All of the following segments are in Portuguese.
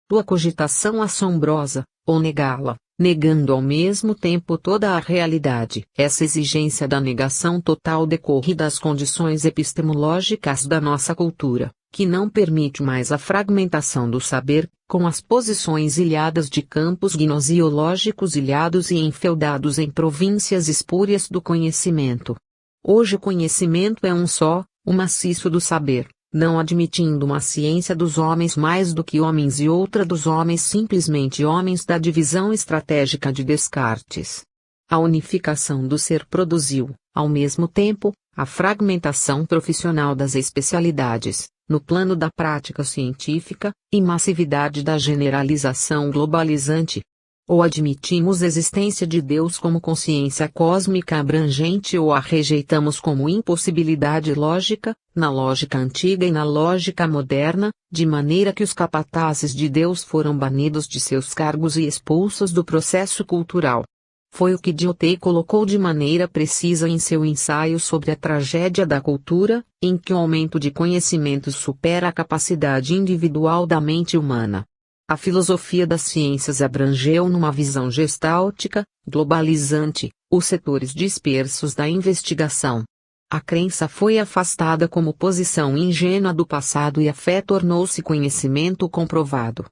tua cogitação assombrosa, ou negá-la, negando ao mesmo tempo toda a realidade. Essa exigência da negação total decorre das condições epistemológicas da nossa cultura, que não permite mais a fragmentação do saber, com as posições ilhadas de campos gnoseológicos ilhados e enfeudados em províncias espúrias do conhecimento. Hoje o conhecimento é um só, o maciço do saber, não admitindo uma ciência dos homens mais do que homens e outra dos homens simplesmente homens da divisão estratégica de Descartes. A unificação do ser produziu, ao mesmo tempo, a fragmentação profissional das especialidades, no plano da prática científica, e massividade da generalização globalizante. Ou admitimos a existência de Deus como consciência cósmica abrangente ou a rejeitamos como impossibilidade lógica, na lógica antiga e na lógica moderna, de maneira que os capatazes de Deus foram banidos de seus cargos e expulsos do processo cultural. Foi o que Dilthey colocou de maneira precisa em seu ensaio sobre a tragédia da cultura, em que o aumento de conhecimentos supera a capacidade individual da mente humana. A filosofia das ciências abrangeu numa visão gestáltica, globalizante, os setores dispersos da investigação. A crença foi afastada como posição ingênua do passado e a fé tornou-se conhecimento comprovado.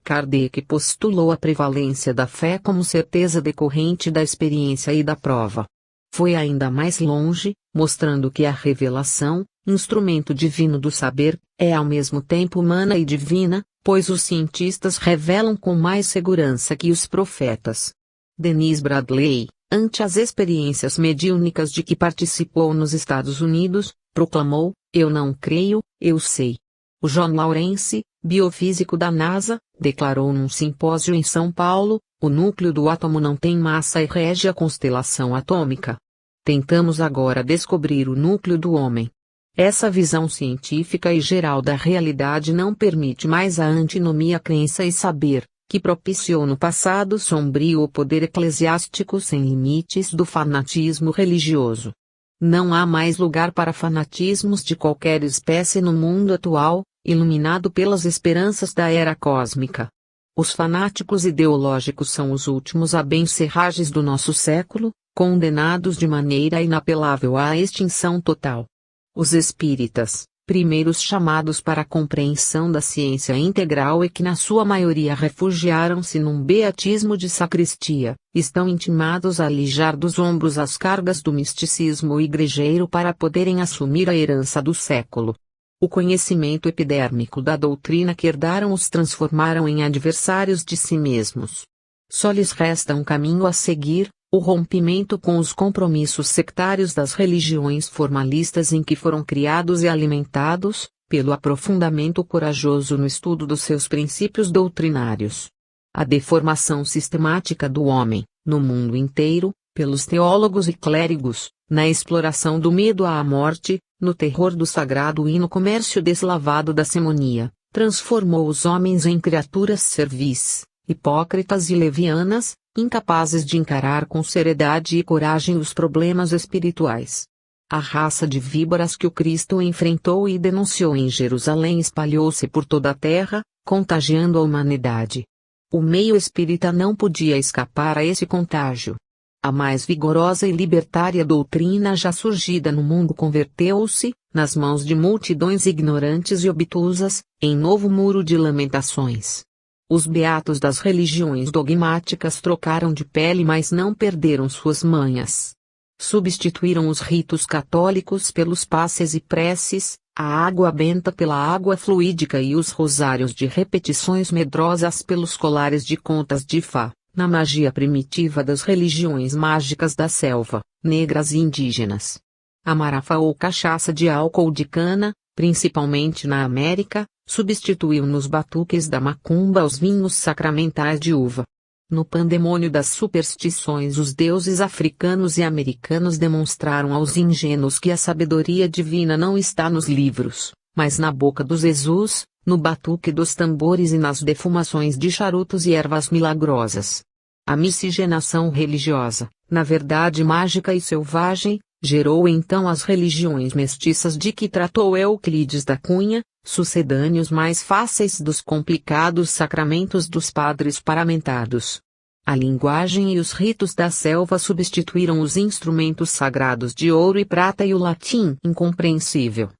Kardec postulou a prevalência da fé como certeza decorrente da experiência e da prova. Foi ainda mais longe, mostrando que a revelação, instrumento divino do saber, é ao mesmo tempo humana e divina, pois os cientistas revelam com mais segurança que os profetas. Denis Bradley, ante as experiências mediúnicas de que participou nos Estados Unidos, proclamou: "Eu não creio, eu sei." O John Lawrence, biofísico da NASA, declarou num simpósio em São Paulo: "O núcleo do átomo não tem massa e rege a constelação atômica. Tentamos agora descobrir o núcleo do homem." Essa visão científica e geral da realidade não permite mais a antinomia crença e saber, que propiciou no passado sombrio o poder eclesiástico sem limites do fanatismo religioso. Não há mais lugar para fanatismos de qualquer espécie no mundo atual, iluminado pelas esperanças da era cósmica. Os fanáticos ideológicos são os últimos abencerrages do nosso século, condenados de maneira inapelável à extinção total. Os espíritas, primeiros chamados para a compreensão da ciência integral e que na sua maioria refugiaram-se num beatismo de sacristia, estão intimados a alijar dos ombros as cargas do misticismo igrejeiro para poderem assumir a herança do século. O conhecimento epidérmico da doutrina que herdaram os transformaram em adversários de si mesmos. Só lhes resta um caminho a seguir, o rompimento com os compromissos sectários das religiões formalistas em que foram criados e alimentados, pelo aprofundamento corajoso no estudo dos seus princípios doutrinários. A deformação sistemática do homem, no mundo inteiro, pelos teólogos e clérigos, na exploração do medo à morte, no terror do sagrado e no comércio deslavado da simonia, transformou os homens em criaturas servis, hipócritas e levianas, incapazes de encarar com seriedade e coragem os problemas espirituais. A raça de víboras que o Cristo enfrentou e denunciou em Jerusalém espalhou-se por toda a terra, contagiando a humanidade. O meio espírita não podia escapar a esse contágio. A mais vigorosa e libertária doutrina já surgida no mundo converteu-se, nas mãos de multidões ignorantes e obtusas, em novo muro de lamentações. Os beatos das religiões dogmáticas trocaram de pele, mas não perderam suas manhas. Substituíram os ritos católicos pelos passes e preces, a água benta pela água fluídica e os rosários de repetições medrosas pelos colares de contas de Fá, na magia primitiva das religiões mágicas da selva, negras e indígenas. A marafa ou cachaça de álcool de cana, principalmente na América, substituiu nos batuques da macumba os vinhos sacramentais de uva. No pandemônio das superstições, os deuses africanos e americanos demonstraram aos ingênuos que a sabedoria divina não está nos livros, mas na boca dos Jesus, no batuque dos tambores e nas defumações de charutos e ervas milagrosas. A miscigenação religiosa, na verdade mágica e selvagem, Gerou então as religiões mestiças de que tratou Euclides da Cunha, sucedâneos mais fáceis dos complicados sacramentos dos padres paramentados. A linguagem e os ritos da selva substituíram os instrumentos sagrados de ouro e prata e o latim incompreensível.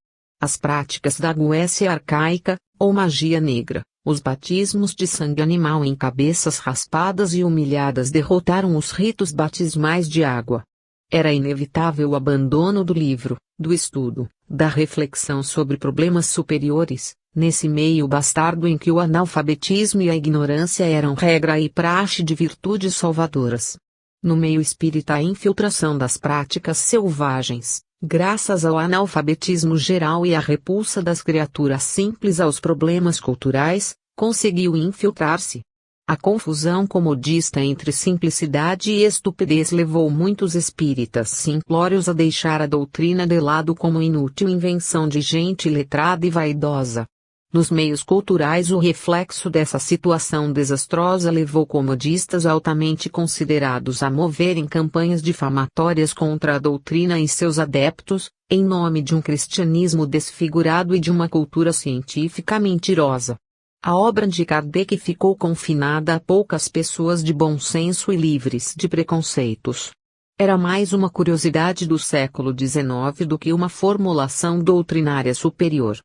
As práticas da Goécia arcaica, ou magia negra, os batismos de sangue animal em cabeças raspadas e humilhadas derrotaram os ritos batismais de água. Era inevitável o abandono do livro, do estudo, da reflexão sobre problemas superiores, nesse meio bastardo em que o analfabetismo e a ignorância eram regra e praxe de virtudes salvadoras. No meio espírita, a infiltração das práticas selvagens, graças ao analfabetismo geral e à repulsa das criaturas simples aos problemas culturais, conseguiu infiltrar-se. A confusão comodista entre simplicidade e estupidez levou muitos espíritas simplórios a deixar a doutrina de lado como inútil invenção de gente letrada e vaidosa. Nos meios culturais, o reflexo dessa situação desastrosa levou comodistas altamente considerados a moverem campanhas difamatórias contra a doutrina e seus adeptos, em nome de um cristianismo desfigurado e de uma cultura científica mentirosa. A obra de Kardec ficou confinada a poucas pessoas de bom senso e livres de preconceitos. Era mais uma curiosidade do século XIX do que uma formulação doutrinária superior.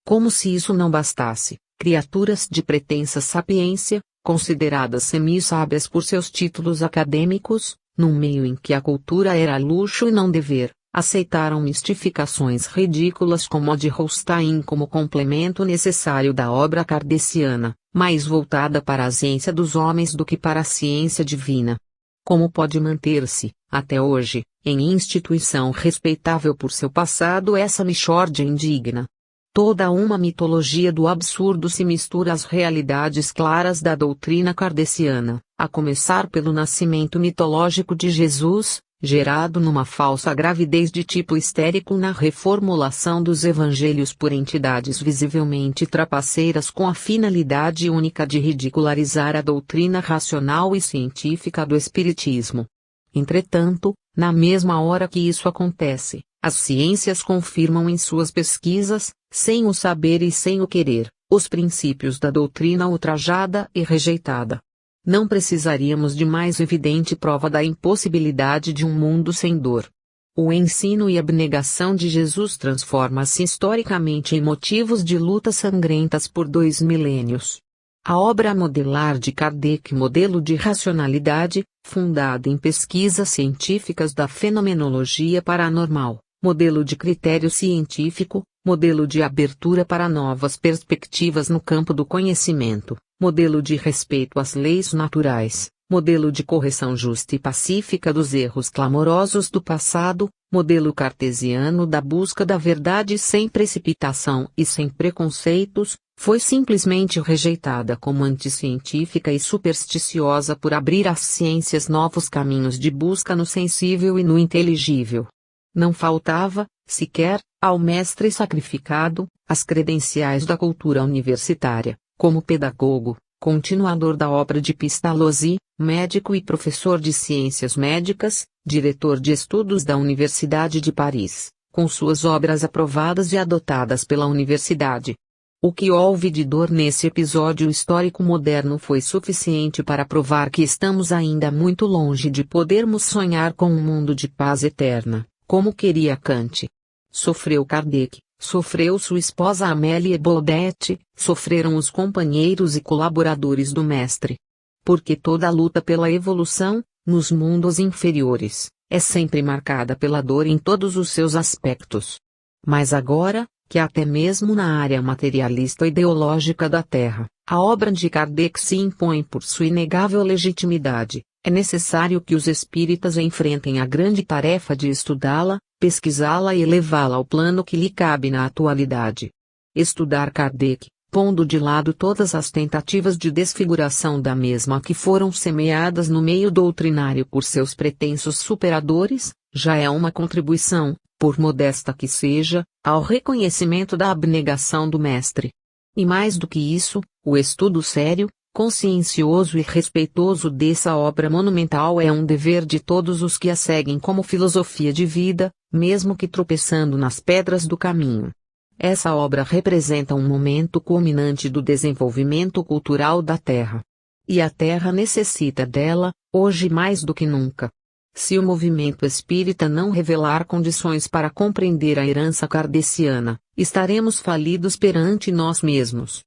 Como se isso não bastasse, criaturas de pretensa sapiência, consideradas semi-sábias por seus títulos acadêmicos, num meio em que a cultura era luxo e não dever, aceitaram mistificações ridículas como a de Holstein como complemento necessário da obra kardeciana, mais voltada para a ciência dos homens do que para a ciência divina. Como pode manter-se, até hoje, em instituição respeitável por seu passado essa mixórdia indigna? Toda uma mitologia do absurdo se mistura às realidades claras da doutrina kardeciana, a começar pelo nascimento mitológico de Jesus, gerado numa falsa gravidez de tipo histérico na reformulação dos evangelhos por entidades visivelmente trapaceiras com a finalidade única de ridicularizar a doutrina racional e científica do Espiritismo. Entretanto, na mesma hora que isso acontece, as ciências confirmam em suas pesquisas, sem o saber e sem o querer, os princípios da doutrina ultrajada e rejeitada. Não precisaríamos de mais evidente prova da impossibilidade de um mundo sem dor. O ensino e abnegação de Jesus transforma-se historicamente em motivos de lutas sangrentas por 2 milênios. A obra modelar de Kardec, modelo de racionalidade, fundada em pesquisas científicas da fenomenologia paranormal, modelo de critério científico, modelo de abertura para novas perspectivas no campo do conhecimento, modelo de respeito às leis naturais, modelo de correção justa e pacífica dos erros clamorosos do passado, modelo cartesiano da busca da verdade sem precipitação e sem preconceitos, foi simplesmente rejeitada como anticientífica e supersticiosa por abrir às ciências novos caminhos de busca no sensível e no inteligível. Não faltava, sequer, ao mestre sacrificado, as credenciais da cultura universitária, como pedagogo, continuador da obra de Pestalozzi, médico e professor de ciências médicas, diretor de estudos da Universidade de Paris, com suas obras aprovadas e adotadas pela universidade. O que houve de dor nesse episódio histórico moderno foi suficiente para provar que estamos ainda muito longe de podermos sonhar com um mundo de paz eterna, como queria Kant. Sofreu Kardec, sofreu sua esposa Amélie Baudet, sofreram os companheiros e colaboradores do mestre. Porque toda a luta pela evolução, nos mundos inferiores, é sempre marcada pela dor em todos os seus aspectos. Mas agora, que até mesmo na área materialista ideológica da Terra, a obra de Kardec se impõe por sua inegável legitimidade, é necessário que os espíritas enfrentem a grande tarefa de estudá-la, pesquisá-la e elevá-la ao plano que lhe cabe na atualidade. Estudar Kardec, pondo de lado todas as tentativas de desfiguração da mesma que foram semeadas no meio doutrinário por seus pretensos superadores, já é uma contribuição, por modesta que seja, ao reconhecimento da abnegação do mestre. E mais do que isso, o estudo sério, consciencioso e respeitoso dessa obra monumental é um dever de todos os que a seguem como filosofia de vida, mesmo que tropeçando nas pedras do caminho. Essa obra representa um momento culminante do desenvolvimento cultural da Terra. E a Terra necessita dela, hoje mais do que nunca. Se o movimento espírita não revelar condições para compreender a herança kardeciana, estaremos falidos perante nós mesmos.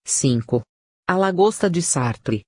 5. A lagosta de Sartre.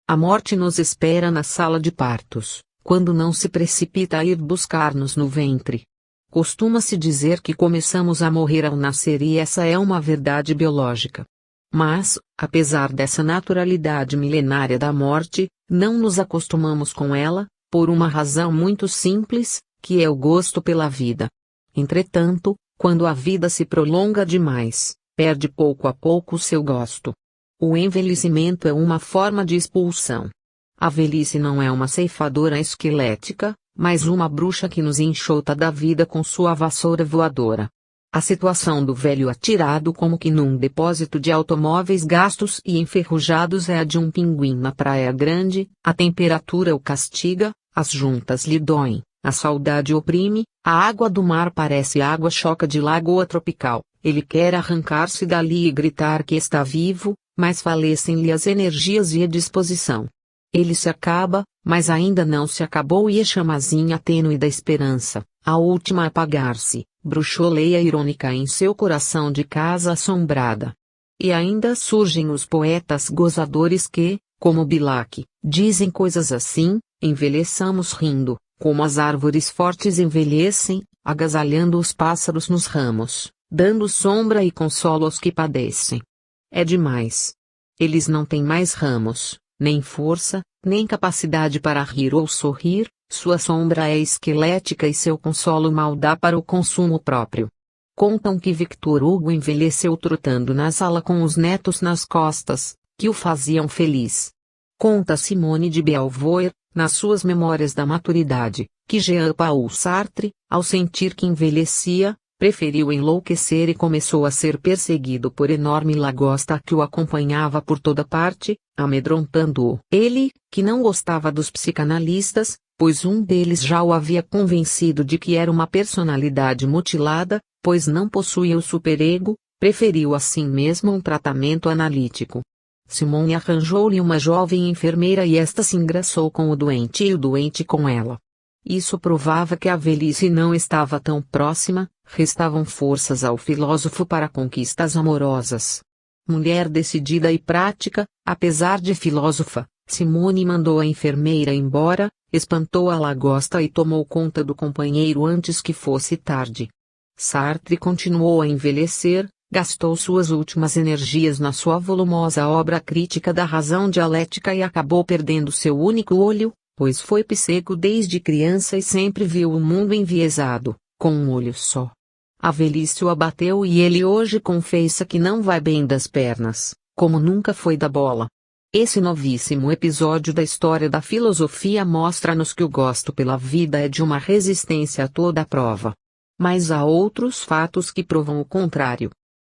A morte nos espera na sala de partos, quando não se precipita a ir buscar-nos no ventre. Costuma-se dizer que começamos a morrer ao nascer e essa é uma verdade biológica. Mas, apesar dessa naturalidade milenária da morte, não nos acostumamos com ela, por uma razão muito simples, que é o gosto pela vida. Entretanto, quando a vida se prolonga demais, perde pouco a pouco o seu gosto. O envelhecimento é uma forma de expulsão. A velhice não é uma ceifadora esquelética, mas uma bruxa que nos enxota da vida com sua vassoura voadora. A situação do velho atirado como que num depósito de automóveis gastos e enferrujados é a de um pinguim na praia grande, a temperatura o castiga, as juntas lhe doem, a saudade oprime, a água do mar parece água-choca de lagoa tropical, ele quer arrancar-se dali e gritar que está vivo, mas falecem-lhe as energias e a disposição. Ele se acaba, mas ainda não se acabou e a chamazinha tênue da esperança, a última a apagar-se, bruxoleia irônica em seu coração de casa assombrada. E ainda surgem os poetas gozadores que, como Bilac, dizem coisas assim: envelheçamos rindo, como as árvores fortes envelhecem, agasalhando os pássaros nos ramos, dando sombra e consolo aos que padecem. É demais. Eles não têm mais ramos, nem força, nem capacidade para rir ou sorrir, sua sombra é esquelética e seu consolo mal dá para o consumo próprio. Contam que Victor Hugo envelheceu trotando na sala com os netos nas costas, que o faziam feliz. Conta Simone de Beauvoir, nas suas Memórias da Maturidade, que Jean-Paul Sartre, ao sentir que envelhecia, preferiu enlouquecer e começou a ser perseguido por enorme lagosta que o acompanhava por toda parte, amedrontando-o. Ele, que não gostava dos psicanalistas, pois um deles já o havia convencido de que era uma personalidade mutilada, pois não possuía o superego, preferiu assim mesmo um tratamento analítico. Simone arranjou-lhe uma jovem enfermeira e esta se engraçou com o doente e o doente com ela. Isso provava que a velhice não estava tão próxima, restavam forças ao filósofo para conquistas amorosas. Mulher decidida e prática, apesar de filósofa, Simone mandou a enfermeira embora, espantou a lagosta e tomou conta do companheiro antes que fosse tarde. Sartre continuou a envelhecer, gastou suas últimas energias na sua volumosa obra crítica da razão dialética e acabou perdendo seu único olho, pois foi cego desde criança e sempre viu o mundo enviesado, com um olho só. A velhice o abateu e ele hoje confessa que não vai bem das pernas, como nunca foi da bola. Esse novíssimo episódio da história da filosofia mostra-nos que o gosto pela vida é de uma resistência a toda a prova. Mas há outros fatos que provam o contrário.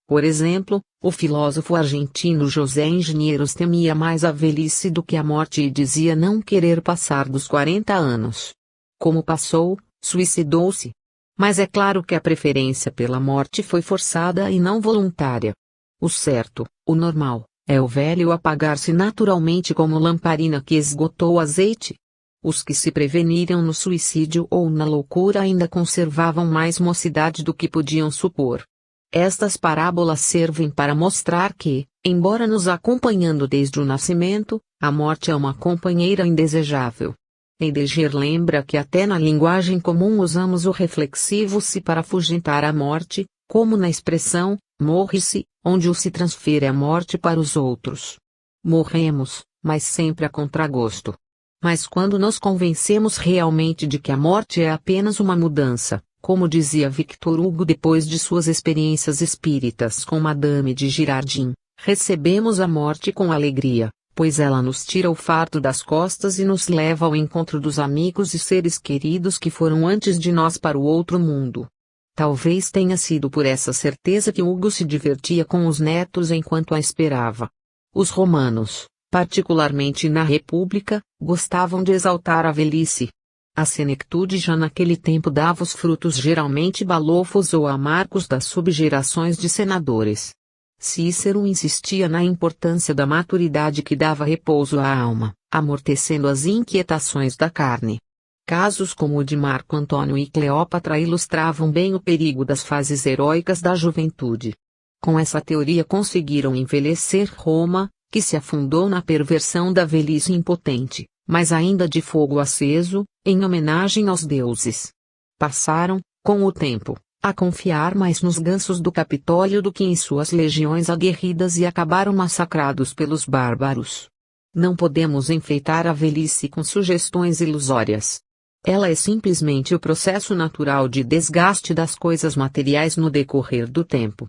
Por exemplo, o filósofo argentino José Engenheiros temia mais a velhice do que a morte e dizia não querer passar dos 40 anos. Como passou, suicidou-se. Mas é claro que a preferência pela morte foi forçada e não voluntária. O certo, o normal, é o velho apagar-se naturalmente como lamparina que esgotou o azeite. Os que se preveniram no suicídio ou na loucura ainda conservavam mais mocidade do que podiam supor. Estas parábolas servem para mostrar que, embora nos acompanhando desde o nascimento, a morte é uma companheira indesejável. Heidegger lembra que até na linguagem comum usamos o reflexivo se para afugentar a morte, como na expressão, morre-se, onde o se transfere a morte para os outros. Morremos, mas sempre a contragosto. Mas quando nos convencemos realmente de que a morte é apenas uma mudança, como dizia Victor Hugo depois de suas experiências espíritas com Madame de Girardin, recebemos a morte com alegria, pois ela nos tira o fardo das costas e nos leva ao encontro dos amigos e seres queridos que foram antes de nós para o outro mundo. Talvez tenha sido por essa certeza que Hugo se divertia com os netos enquanto a esperava. Os romanos, particularmente na República, gostavam de exaltar a velhice. A senectude já naquele tempo dava os frutos geralmente balofos ou amargos das subgerações de senadores. Cícero insistia na importância da maturidade que dava repouso à alma, amortecendo as inquietações da carne. Casos como o de Marco Antônio e Cleópatra ilustravam bem o perigo das fases heróicas da juventude. Com essa teoria conseguiram envelhecer Roma, que se afundou na perversão da velhice impotente, mas ainda de fogo aceso, em homenagem aos deuses. Passaram, com o tempo, a confiar mais nos gansos do Capitólio do que em suas legiões aguerridas e acabaram massacrados pelos bárbaros. Não podemos enfeitar a velhice com sugestões ilusórias. Ela é simplesmente o processo natural de desgaste das coisas materiais no decorrer do tempo.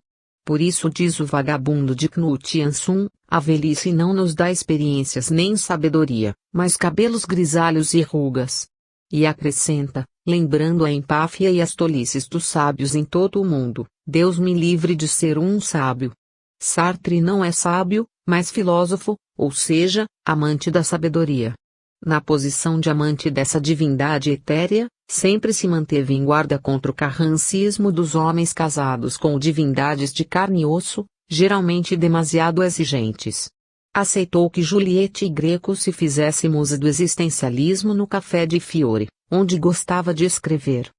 Por isso diz o vagabundo de Knut Jansson, a velhice não nos dá experiências nem sabedoria, mas cabelos grisalhos e rugas. E acrescenta, lembrando a empáfia e as tolices dos sábios em todo o mundo, Deus me livre de ser um sábio. Sartre não é sábio, mas filósofo, ou seja, amante da sabedoria. Na posição de amante dessa divindade etérea, sempre se manteve em guarda contra o carrancismo dos homens casados com divindades de carne e osso, geralmente demasiado exigentes. Aceitou que Juliette e Greco se fizesse musa do existencialismo no Café de Fiore, onde gostava de escrever.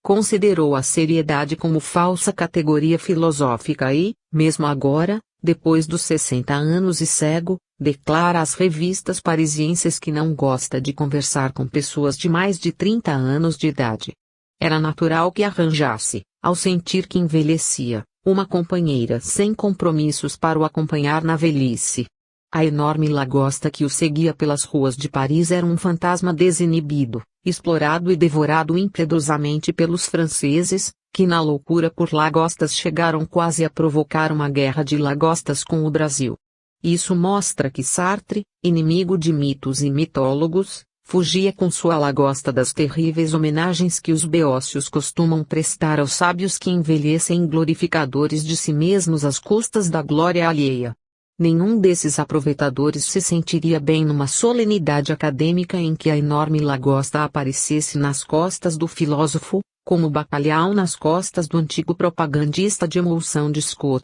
Considerou a seriedade como falsa categoria filosófica e, mesmo agora, depois dos 60 anos e cego, declara às revistas parisienses que não gosta de conversar com pessoas de mais de 30 anos de idade. Era natural que arranjasse, ao sentir que envelhecia, uma companheira sem compromissos para o acompanhar na velhice. A enorme lagosta que o seguia pelas ruas de Paris era um fantasma desinibido, explorado e devorado impiedosamente pelos franceses, que na loucura por lagostas chegaram quase a provocar uma guerra de lagostas com o Brasil. Isso mostra que Sartre, inimigo de mitos e mitólogos, fugia com sua lagosta das terríveis homenagens que os beócios costumam prestar aos sábios que envelhecem glorificadores de si mesmos às custas da glória alheia. Nenhum desses aproveitadores se sentiria bem numa solenidade acadêmica em que a enorme lagosta aparecesse nas costas do filósofo, como bacalhau nas costas do antigo propagandista de emulsão de Scott.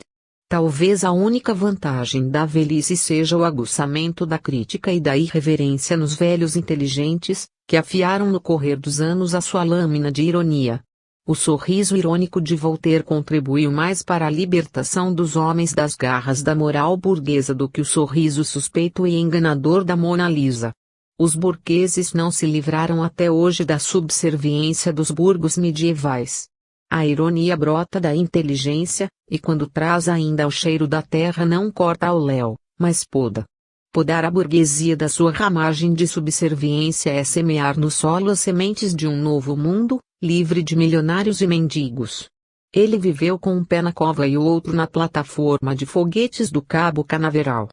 Talvez a única vantagem da velhice seja o aguçamento da crítica e da irreverência nos velhos inteligentes, que afiaram no correr dos anos a sua lâmina de ironia. O sorriso irônico de Voltaire contribuiu mais para a libertação dos homens das garras da moral burguesa do que o sorriso suspeito e enganador da Mona Lisa. Os burgueses não se livraram até hoje da subserviência dos burgos medievais. A ironia brota da inteligência, e quando traz ainda o cheiro da terra não corta ao léu, mas poda. Podar a burguesia da sua ramagem de subserviência é semear no solo as sementes de um novo mundo, livre de milionários e mendigos. Ele viveu com um pé na cova e o outro na plataforma de foguetes do Cabo Canaveral.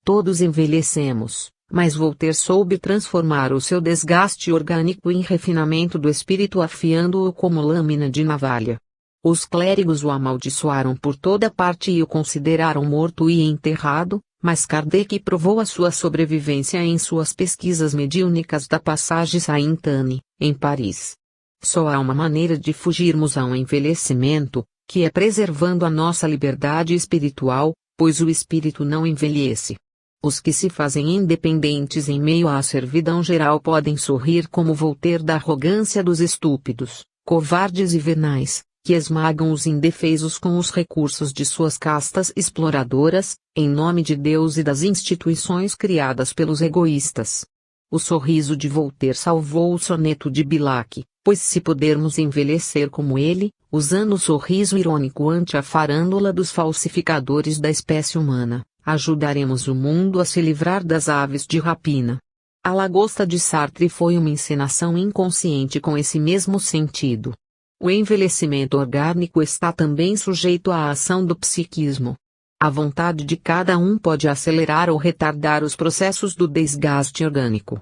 Todos envelhecemos, mas Voltaire soube transformar o seu desgaste orgânico em refinamento do espírito, afiando-o como lâmina de navalha. Os clérigos o amaldiçoaram por toda parte e o consideraram morto e enterrado, mas Kardec provou a sua sobrevivência em suas pesquisas mediúnicas da Passage Sainte-Anne, em Paris. Só há uma maneira de fugirmos a um envelhecimento, que é preservando a nossa liberdade espiritual, pois o espírito não envelhece. Os que se fazem independentes em meio à servidão geral podem sorrir como Voltaire da arrogância dos estúpidos, covardes e venais, que esmagam os indefesos com os recursos de suas castas exploradoras, em nome de Deus e das instituições criadas pelos egoístas. O sorriso de Voltaire salvou o soneto de Bilac, pois se pudermos envelhecer como ele, usando o sorriso irônico ante a farândula dos falsificadores da espécie humana, ajudaremos o mundo a se livrar das aves de rapina. A lagosta de Sartre foi uma encenação inconsciente com esse mesmo sentido. O envelhecimento orgânico está também sujeito à ação do psiquismo. A vontade de cada um pode acelerar ou retardar os processos do desgaste orgânico.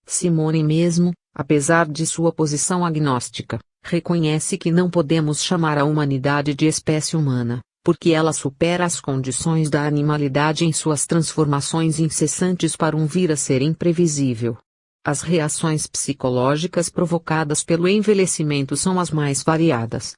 Simone mesmo, apesar de sua posição agnóstica, reconhece que não podemos chamar a humanidade de espécie humana, porque ela supera as condições da animalidade em suas transformações incessantes para um vir a ser imprevisível. As reações psicológicas provocadas pelo envelhecimento são as mais variadas.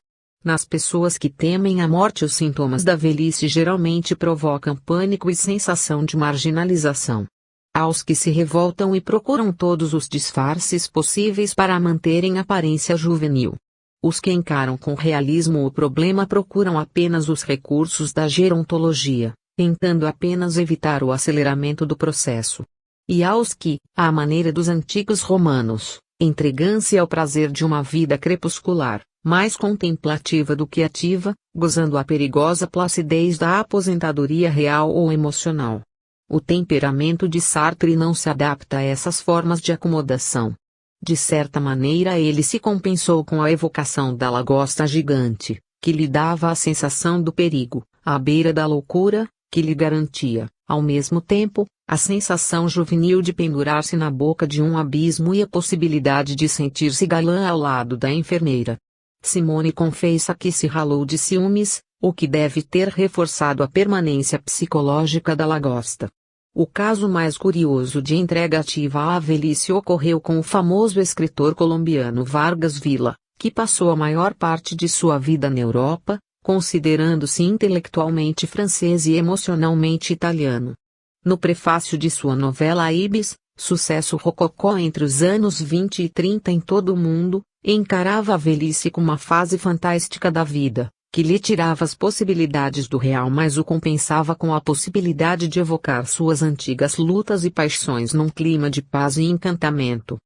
Nas pessoas que temem a morte, os sintomas da velhice geralmente provocam pânico e sensação de marginalização. Aos que se revoltam e procuram todos os disfarces possíveis para manterem aparência juvenil. Os que encaram com realismo o problema procuram apenas os recursos da gerontologia, tentando apenas evitar o aceleramento do processo. E aos que, à maneira dos antigos romanos, entregam-se ao prazer de uma vida crepuscular, mais contemplativa do que ativa, gozando a perigosa placidez da aposentadoria real ou emocional. O temperamento de Sartre não se adapta a essas formas de acomodação. De certa maneira ele se compensou com a evocação da lagosta gigante, que lhe dava a sensação do perigo, à beira da loucura, que lhe garantia, ao mesmo tempo, a sensação juvenil de pendurar-se na boca de um abismo e a possibilidade de sentir-se galã ao lado da enfermeira. Simone confessa que se ralou de ciúmes, o que deve ter reforçado a permanência psicológica da lagosta. O caso mais curioso de entrega ativa à velhice ocorreu com o famoso escritor colombiano Vargas Villa, que passou a maior parte de sua vida na Europa, considerando-se intelectualmente francês e emocionalmente italiano. No prefácio de sua novela Ibis, sucesso rococó entre os anos 20 e 30 em todo o mundo, encarava a velhice como uma fase fantástica da vida, que lhe tirava as possibilidades do real mas o compensava com a possibilidade de evocar suas antigas lutas e paixões num clima de paz e encantamento.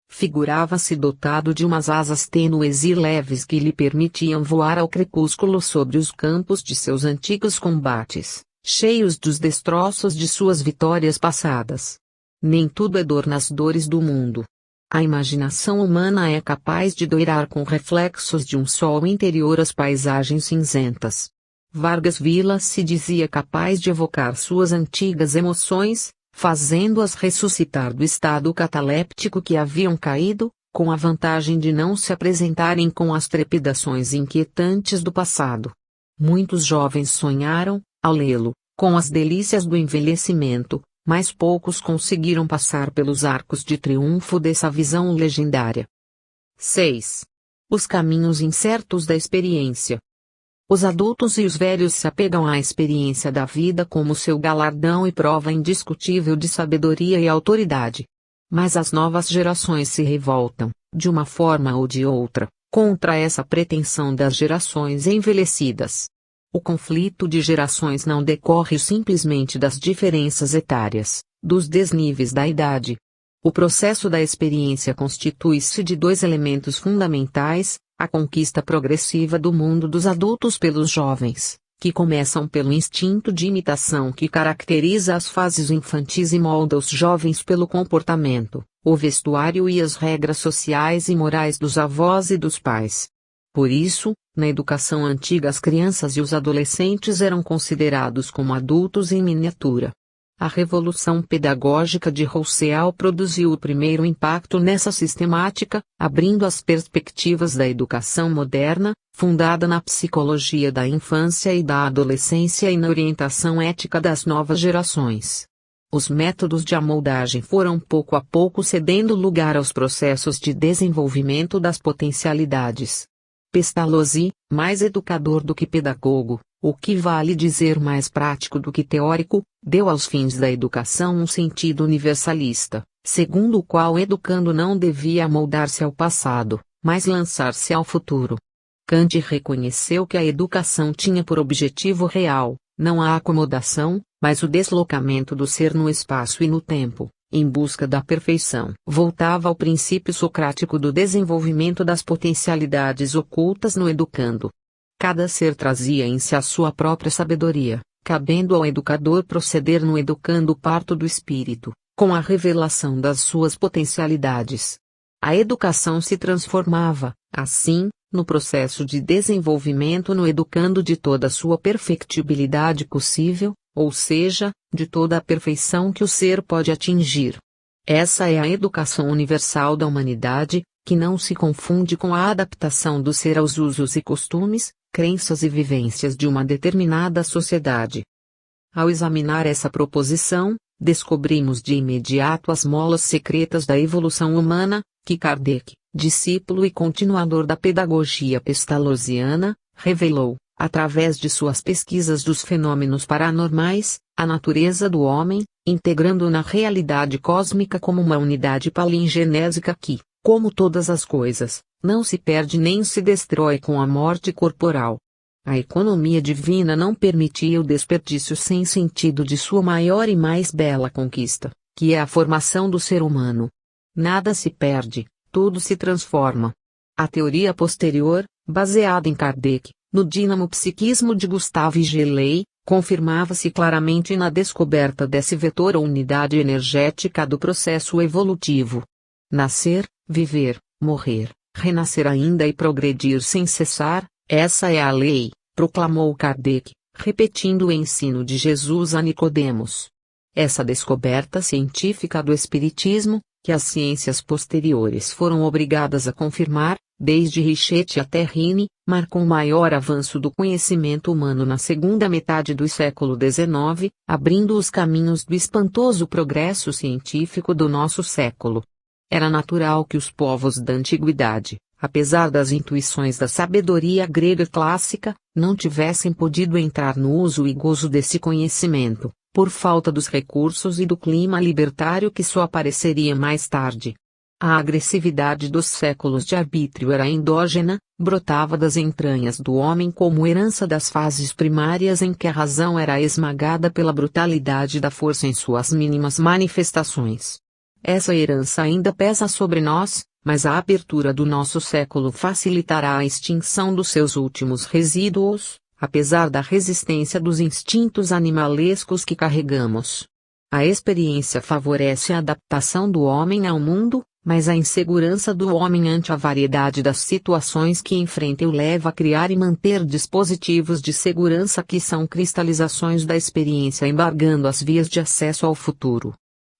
Figurava-se dotado de umas asas tênues e leves que lhe permitiam voar ao crepúsculo sobre os campos de seus antigos combates, cheios dos destroços de suas vitórias passadas. Nem tudo é dor nas dores do mundo. A imaginação humana é capaz de doirar com reflexos de um sol interior as paisagens cinzentas. Vargas Villa se dizia capaz de evocar suas antigas emoções, fazendo-as ressuscitar do estado cataléptico que haviam caído, com a vantagem de não se apresentarem com as trepidações inquietantes do passado. Muitos jovens sonharam, ao lê-lo, com as delícias do envelhecimento, mas poucos conseguiram passar pelos arcos de triunfo dessa visão legendária. 6. Os caminhos incertos da experiência. Os adultos e os velhos se apegam à experiência da vida como seu galardão e prova indiscutível de sabedoria e autoridade. Mas as novas gerações se revoltam, de uma forma ou de outra, contra essa pretensão das gerações envelhecidas. O conflito de gerações não decorre simplesmente das diferenças etárias, dos desníveis da idade. O processo da experiência constitui-se de dois elementos fundamentais: a conquista progressiva do mundo dos adultos pelos jovens, que começam pelo instinto de imitação que caracteriza as fases infantis e molda os jovens pelo comportamento, o vestuário e as regras sociais e morais dos avós e dos pais. Por isso, na educação antiga as crianças e os adolescentes eram considerados como adultos em miniatura. A revolução pedagógica de Rousseau produziu o primeiro impacto nessa sistemática, abrindo as perspectivas da educação moderna, fundada na psicologia da infância e da adolescência e na orientação ética das novas gerações. Os métodos de amoldagem foram pouco a pouco cedendo lugar aos processos de desenvolvimento das potencialidades. Pestalozzi, mais educador do que pedagogo, o que vale dizer mais prático do que teórico, deu aos fins da educação um sentido universalista, segundo o qual o educando não devia amoldar-se ao passado, mas lançar-se ao futuro. Kant reconheceu que a educação tinha por objetivo real, não a acomodação, mas o deslocamento do ser no espaço e no tempo, em busca da perfeição. Voltava ao princípio socrático do desenvolvimento das potencialidades ocultas no educando. Cada ser trazia em si a sua própria sabedoria, cabendo ao educador proceder no educando parto do espírito, com a revelação das suas potencialidades. A educação se transformava, assim, no processo de desenvolvimento no educando de toda a sua perfectibilidade possível, ou seja, de toda a perfeição que o ser pode atingir. Essa é a educação universal da humanidade, que não se confunde com a adaptação do ser aos usos e costumes, crenças e vivências de uma determinada sociedade. Ao examinar essa proposição, descobrimos de imediato as molas secretas da evolução humana, que Kardec, discípulo e continuador da pedagogia pestalozziana, revelou, através de suas pesquisas dos fenômenos paranormais, a natureza do homem, integrando na realidade cósmica como uma unidade palingenésica que, como todas as coisas, não se perde nem se destrói com a morte corporal. A economia divina não permitia o desperdício sem sentido de sua maior e mais bela conquista, que é a formação do ser humano. Nada se perde, tudo se transforma. A teoria posterior, baseada em Kardec, no dinamo-psiquismo de Gustave Geley, confirmava-se claramente na descoberta desse vetor ou unidade energética do processo evolutivo. Nascer, viver, morrer, renascer ainda e progredir sem cessar, essa é a lei, proclamou Kardec, repetindo o ensino de Jesus a Nicodemos. Essa descoberta científica do Espiritismo, que as ciências posteriores foram obrigadas a confirmar, desde Richetti até Rini, marcou o maior avanço do conhecimento humano na segunda metade do século XIX, abrindo os caminhos do espantoso progresso científico do nosso século. Era natural que os povos da antiguidade, apesar das intuições da sabedoria grega clássica, não tivessem podido entrar no uso e gozo desse conhecimento, por falta dos recursos e do clima libertário que só apareceria mais tarde. A agressividade dos séculos de arbítrio era endógena, brotava das entranhas do homem como herança das fases primárias em que a razão era esmagada pela brutalidade da força em suas mínimas manifestações. Essa herança ainda pesa sobre nós, mas a abertura do nosso século facilitará a extinção dos seus últimos resíduos, apesar da resistência dos instintos animalescos que carregamos. A experiência favorece a adaptação do homem ao mundo, mas a insegurança do homem ante a variedade das situações que enfrenta o leva a criar e manter dispositivos de segurança que são cristalizações da experiência embargando as vias de acesso ao futuro.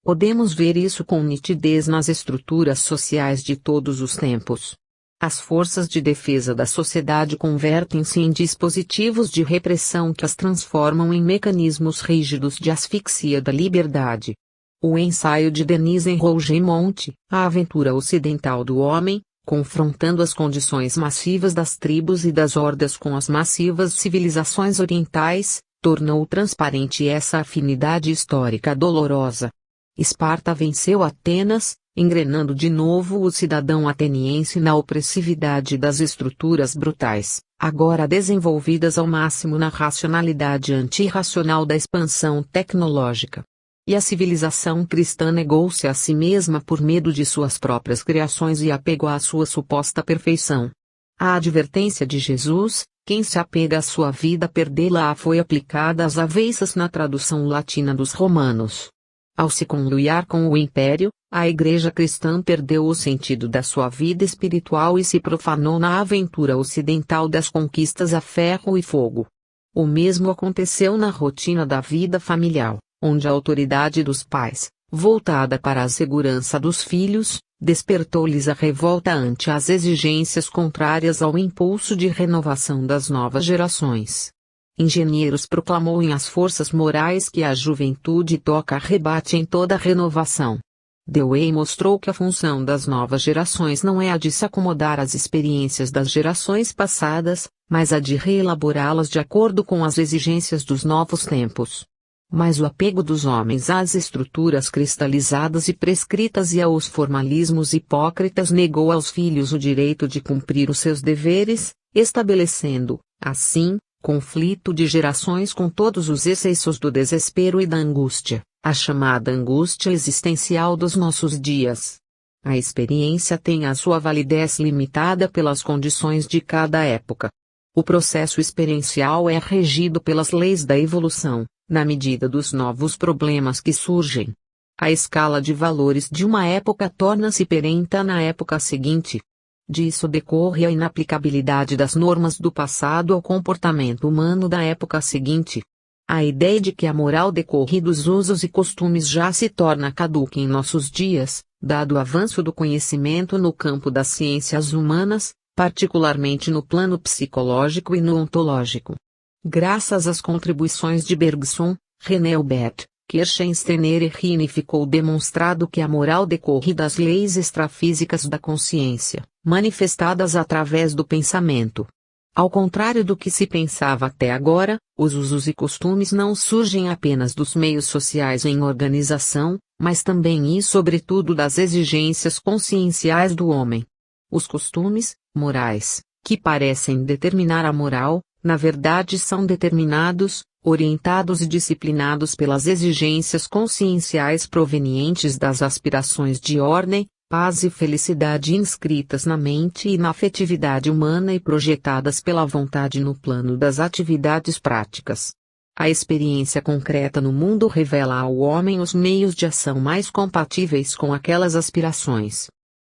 Podemos ver isso com nitidez nas estruturas sociais de todos os tempos. As forças de defesa da sociedade convertem-se em dispositivos de repressão que as transformam em mecanismos rígidos de asfixia da liberdade. O ensaio de Denise Rougemont, A Aventura Ocidental do Homem, confrontando as condições massivas das tribos e das hordas com as massivas civilizações orientais, tornou transparente essa afinidade histórica dolorosa. Esparta venceu Atenas, engrenando de novo o cidadão ateniense na opressividade das estruturas brutais, agora desenvolvidas ao máximo na racionalidade antirracional da expansão tecnológica. E a civilização cristã negou-se a si mesma por medo de suas próprias criações e apegou à sua suposta perfeição. A advertência de Jesus, quem se apega à sua vida perdê-la, foi aplicada às avessas na tradução latina dos romanos. Ao se conluiar com o império, a Igreja cristã perdeu o sentido da sua vida espiritual e se profanou na aventura ocidental das conquistas a ferro e fogo. O mesmo aconteceu na rotina da vida familiar, onde a autoridade dos pais, voltada para a segurança dos filhos, despertou-lhes a revolta ante as exigências contrárias ao impulso de renovação das novas gerações. Engenheiros proclamou em As Forças Morais que a juventude toca rebate em toda renovação. Dewey mostrou que a função das novas gerações não é a de se acomodar às experiências das gerações passadas, mas a de reelaborá-las de acordo com as exigências dos novos tempos. Mas o apego dos homens às estruturas cristalizadas e prescritas e aos formalismos hipócritas negou aos filhos o direito de cumprir os seus deveres, estabelecendo, assim, conflito de gerações com todos os excessos do desespero e da angústia, a chamada angústia existencial dos nossos dias. A experiência tem a sua validez limitada pelas condições de cada época. O processo experiencial é regido pelas leis da evolução, na medida dos novos problemas que surgem. A escala de valores de uma época torna-se perenta na época seguinte. Disso decorre a inaplicabilidade das normas do passado ao comportamento humano da época seguinte. A ideia de que a moral decorre dos usos e costumes já se torna caduca em nossos dias, dado o avanço do conhecimento no campo das ciências humanas, particularmente no plano psicológico e no ontológico. Graças às contribuições de Bergson, René Hubert, Kirchner e Heine ficou demonstrado que a moral decorre das leis extrafísicas da consciência, manifestadas através do pensamento. Ao contrário do que se pensava até agora, os usos e costumes não surgem apenas dos meios sociais em organização, mas também e sobretudo das exigências conscienciais do homem. Os costumes, morais, que parecem determinar a moral, na verdade são determinados, orientados e disciplinados pelas exigências conscienciais provenientes das aspirações de ordem, paz e felicidade inscritas na mente e na afetividade humana e projetadas pela vontade no plano das atividades práticas. A experiência concreta no mundo revela ao homem os meios de ação mais compatíveis com aquelas aspirações.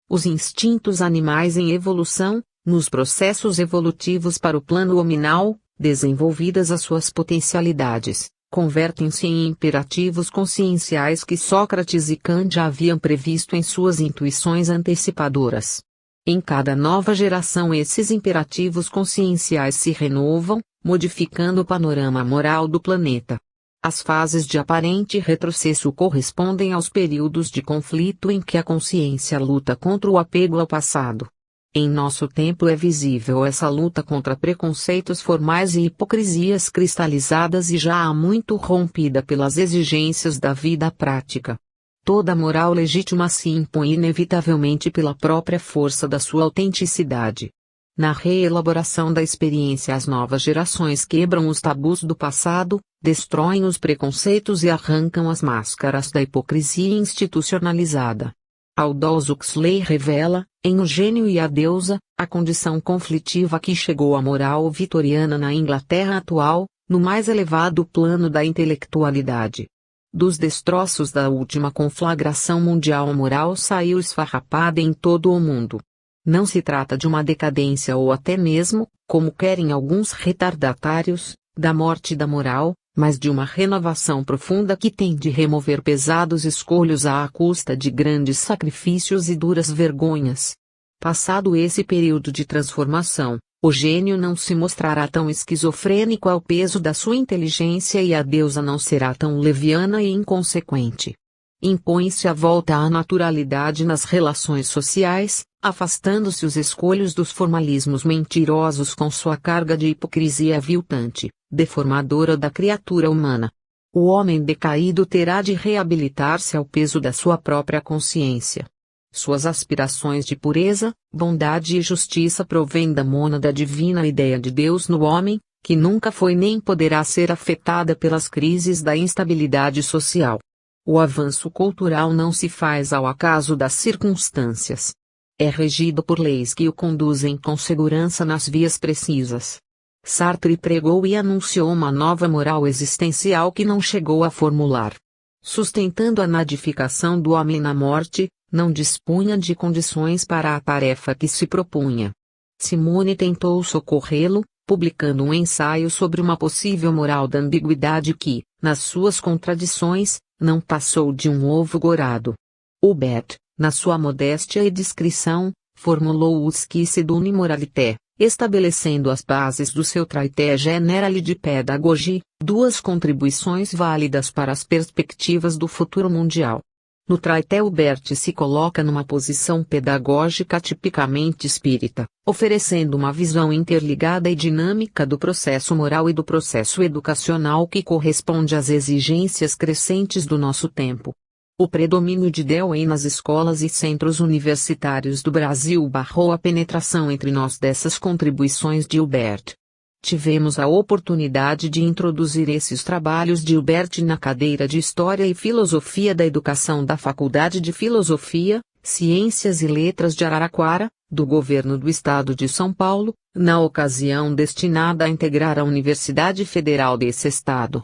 Os instintos animais em evolução, nos processos evolutivos para o plano hominal, desenvolvidas as suas potencialidades, convertem-se em imperativos conscienciais que Sócrates e Kant já haviam previsto em suas intuições antecipadoras. Em cada nova geração esses imperativos conscienciais se renovam, modificando o panorama moral do planeta. As fases de aparente retrocesso correspondem aos períodos de conflito em que a consciência luta contra o apego ao passado. Em nosso tempo é visível essa luta contra preconceitos formais e hipocrisias cristalizadas e já há muito rompida pelas exigências da vida prática. Toda moral legítima se impõe inevitavelmente pela própria força da sua autenticidade. Na reelaboração da experiência as novas gerações quebram os tabus do passado, destroem os preconceitos e arrancam as máscaras da hipocrisia institucionalizada. Aldous Huxley revela, em O Gênio e a Deusa, a condição conflitiva que chegou à moral vitoriana na Inglaterra atual, no mais elevado plano da intelectualidade. Dos destroços da última conflagração mundial a moral saiu esfarrapada em todo o mundo. Não se trata de uma decadência ou até mesmo, como querem alguns retardatários, da morte da moral, mas de uma renovação profunda que tem de remover pesados escolhos à custa de grandes sacrifícios e duras vergonhas. Passado esse período de transformação, o gênio não se mostrará tão esquizofrênico ao peso da sua inteligência e a deusa não será tão leviana e inconsequente. Impõe-se a volta à naturalidade nas relações sociais, afastando-se os escolhos dos formalismos mentirosos com sua carga de hipocrisia aviltante, deformadora da criatura humana. O homem decaído terá de reabilitar-se ao peso da sua própria consciência. Suas aspirações de pureza, bondade e justiça provêm da mônada divina ideia de Deus no homem, que nunca foi nem poderá ser afetada pelas crises da instabilidade social. O avanço cultural não se faz ao acaso das circunstâncias. É regido por leis que o conduzem com segurança nas vias precisas. Sartre pregou e anunciou uma nova moral existencial que não chegou a formular. Sustentando a nadificação do homem na morte, não dispunha de condições para a tarefa que se propunha. Simone tentou socorrê-lo, publicando um ensaio sobre uma possível moral da ambiguidade que, nas suas contradições, não passou de um ovo gorado. Hubert, na sua modéstia e discrição, formulou o Esquisse d'une moralité, estabelecendo as bases do seu Traité général de pédagogie, duas contribuições válidas para as perspectivas do futuro mundial. No Traité Hubert se coloca numa posição pedagógica tipicamente espírita, oferecendo uma visão interligada e dinâmica do processo moral e do processo educacional que corresponde às exigências crescentes do nosso tempo. O predomínio de Dewey nas escolas e centros universitários do Brasil barrou a penetração entre nós dessas contribuições de Hubert. Tivemos a oportunidade de introduzir esses trabalhos de Hubert na cadeira de História e Filosofia da Educação da Faculdade de Filosofia, Ciências e Letras de Araraquara, do Governo do Estado de São Paulo, na ocasião destinada a integrar a Universidade Federal desse estado.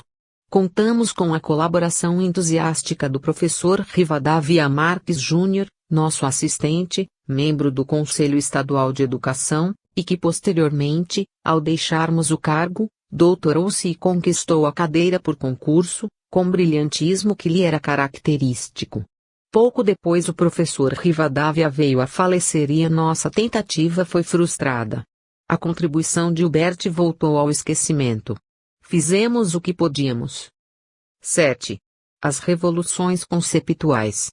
Contamos com a colaboração entusiástica do professor Rivadavia Marques Júnior, nosso assistente, membro do Conselho Estadual de Educação, e que posteriormente, ao deixarmos o cargo, doutorou-se e conquistou a cadeira por concurso, com brilhantismo que lhe era característico. Pouco depois o professor Rivadavia veio a falecer e a nossa tentativa foi frustrada. A contribuição de Hubert voltou ao esquecimento. Fizemos o que podíamos. 7. As revoluções conceptuais.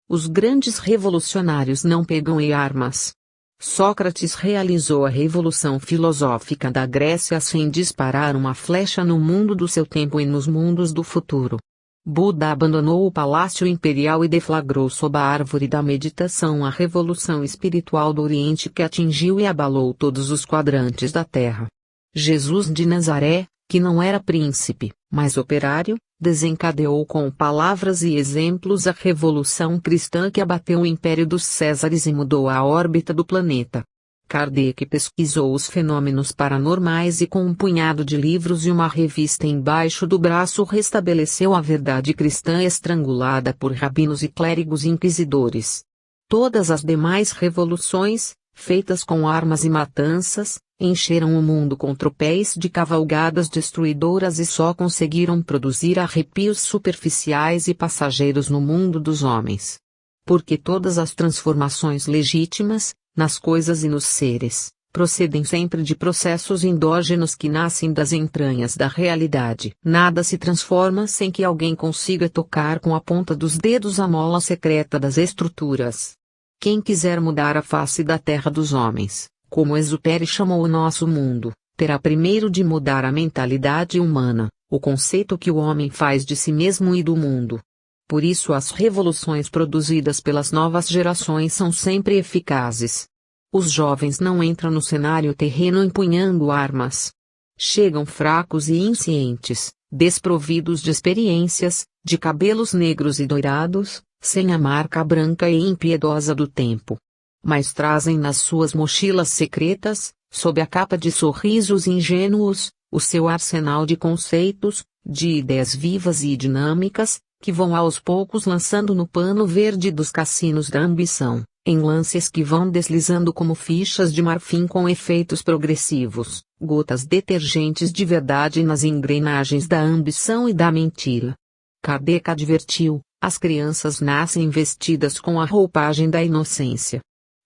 Os grandes revolucionários não pegam em armas. Sócrates realizou a revolução filosófica da Grécia sem disparar uma flecha no mundo do seu tempo e nos mundos do futuro. Buda abandonou o palácio imperial e deflagrou sob a árvore da meditação a revolução espiritual do Oriente que atingiu e abalou todos os quadrantes da Terra. Jesus de Nazaré, que não era príncipe, mas operário, desencadeou com palavras e exemplos a revolução cristã que abateu o império dos Césares e mudou a órbita do planeta. Kardec pesquisou os fenômenos paranormais e com um punhado de livros e uma revista embaixo do braço restabeleceu a verdade cristã estrangulada por rabinos e clérigos inquisidores. Todas as demais revoluções, feitas com armas e matanças, encheram o mundo com tropéis de cavalgadas destruidoras e só conseguiram produzir arrepios superficiais e passageiros no mundo dos homens. Porque todas as transformações legítimas, nas coisas e nos seres, procedem sempre de processos endógenos que nascem das entranhas da realidade. Nada se transforma sem que alguém consiga tocar com a ponta dos dedos a mola secreta das estruturas. Quem quiser mudar a face da terra dos homens, como Exupéry chamou o nosso mundo, terá primeiro de mudar a mentalidade humana, o conceito que o homem faz de si mesmo e do mundo. Por isso as revoluções produzidas pelas novas gerações são sempre eficazes. Os jovens não entram no cenário terreno empunhando armas. Chegam fracos e inscientes, desprovidos de experiências, de cabelos negros e doirados, sem a marca branca e impiedosa do tempo. Mas trazem nas suas mochilas secretas, sob a capa de sorrisos ingênuos, o seu arsenal de conceitos, de ideias vivas e dinâmicas, que vão aos poucos lançando no pano verde dos cassinos da ambição, em lances que vão deslizando como fichas de marfim com efeitos progressivos, gotas detergentes de verdade nas engrenagens da ambição e da mentira. Kardec advertiu, as crianças nascem vestidas com a roupagem da inocência.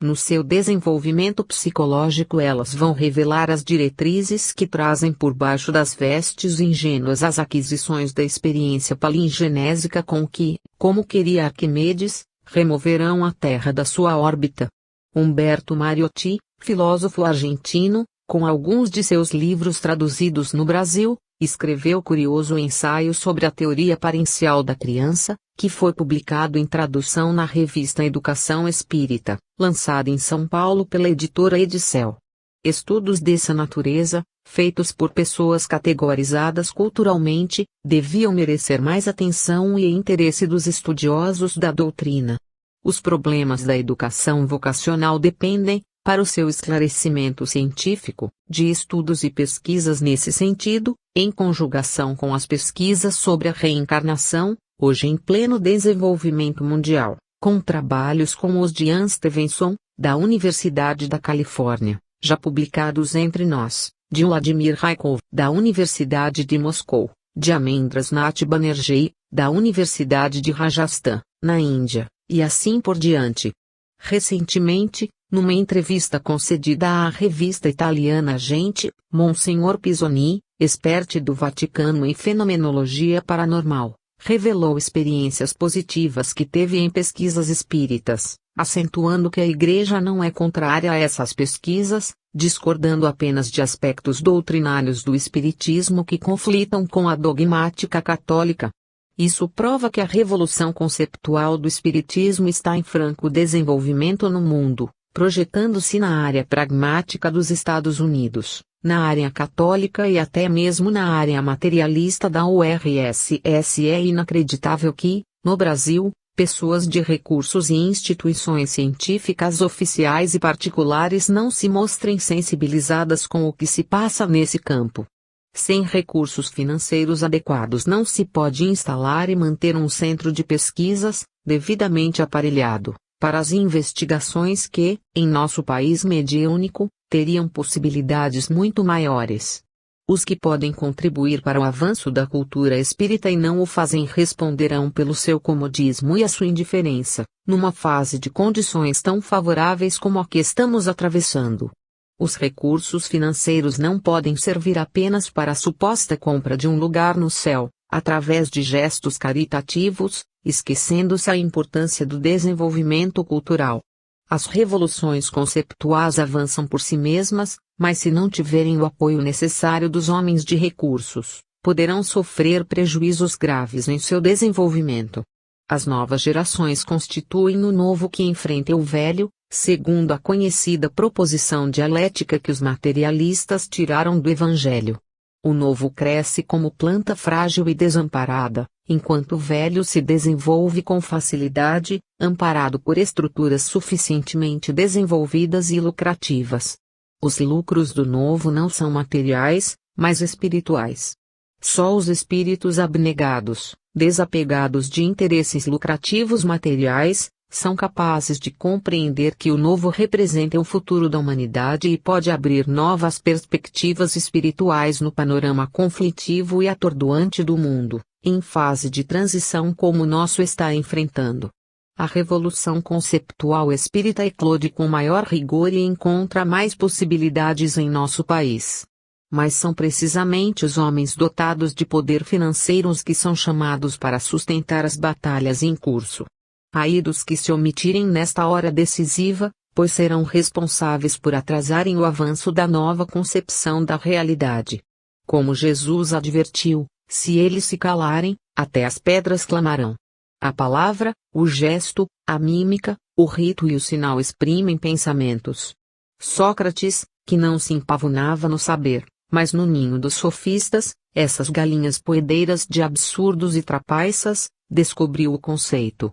No seu desenvolvimento psicológico elas vão revelar as diretrizes que trazem por baixo das vestes ingênuas as aquisições da experiência palingenésica com que, como queria Arquimedes, removerão a Terra da sua órbita. Humberto Mariotti, filósofo argentino, com alguns de seus livros traduzidos no Brasil, escreveu curioso ensaio sobre a teoria parencial da criança, que foi publicado em tradução na revista Educação Espírita, lançada em São Paulo pela editora Edicel. Estudos dessa natureza, feitos por pessoas categorizadas culturalmente, deviam merecer mais atenção e interesse dos estudiosos da doutrina. Os problemas da educação vocacional dependem, para o seu esclarecimento científico, de estudos e pesquisas nesse sentido, em conjugação com as pesquisas sobre a reencarnação, hoje em pleno desenvolvimento mundial, com trabalhos como os de Ian Stevenson, da Universidade da Califórnia, já publicados entre nós, de Vladimir Raikov, da Universidade de Moscou, de Amendras Nath Banerjee, da Universidade de Rajasthan, na Índia, e assim por diante. Recentemente, numa entrevista concedida à revista italiana Gente, Monsenhor Pisoni, expert do Vaticano em fenomenologia paranormal, revelou experiências positivas que teve em pesquisas espíritas, acentuando que a Igreja não é contrária a essas pesquisas, discordando apenas de aspectos doutrinários do espiritismo que conflitam com a dogmática católica. Isso prova que a revolução conceptual do espiritismo está em franco desenvolvimento no mundo, projetando-se na área pragmática dos Estados Unidos, na área católica e até mesmo na área materialista da URSS. É inacreditável que, no Brasil, pessoas de recursos e instituições científicas oficiais e particulares não se mostrem sensibilizadas com o que se passa nesse campo. Sem recursos financeiros adequados não se pode instalar e manter um centro de pesquisas, devidamente aparelhado, para as investigações que, em nosso país mediúnico, teriam possibilidades muito maiores. Os que podem contribuir para o avanço da cultura espírita e não o fazem responderão pelo seu comodismo e a sua indiferença, numa fase de condições tão favoráveis como a que estamos atravessando. Os recursos financeiros não podem servir apenas para a suposta compra de um lugar no céu, através de gestos caritativos, esquecendo-se a importância do desenvolvimento cultural. As revoluções conceptuais avançam por si mesmas, mas se não tiverem o apoio necessário dos homens de recursos, poderão sofrer prejuízos graves em seu desenvolvimento. As novas gerações constituem o novo que enfrenta o velho, segundo a conhecida proposição dialética que os materialistas tiraram do Evangelho. O novo cresce como planta frágil e desamparada, enquanto o velho se desenvolve com facilidade, amparado por estruturas suficientemente desenvolvidas e lucrativas. Os lucros do novo não são materiais, mas espirituais. Só os espíritos abnegados, desapegados de interesses lucrativos materiais, são capazes de compreender que o novo representa o futuro da humanidade e pode abrir novas perspectivas espirituais no panorama conflitivo e atordoante do mundo, em fase de transição como o nosso está enfrentando. A revolução conceptual espírita eclode com maior rigor e encontra mais possibilidades em nosso país. Mas são precisamente os homens dotados de poder financeiro os que são chamados para sustentar as batalhas em curso. Ai dos que se omitirem nesta hora decisiva, pois serão responsáveis por atrasarem o avanço da nova concepção da realidade. Como Jesus advertiu, se eles se calarem, até as pedras clamarão. A palavra, o gesto, a mímica, o rito e o sinal exprimem pensamentos. Sócrates, que não se empavonava no saber, mas no ninho dos sofistas, essas galinhas poedeiras de absurdos e trapaças, descobriu o conceito.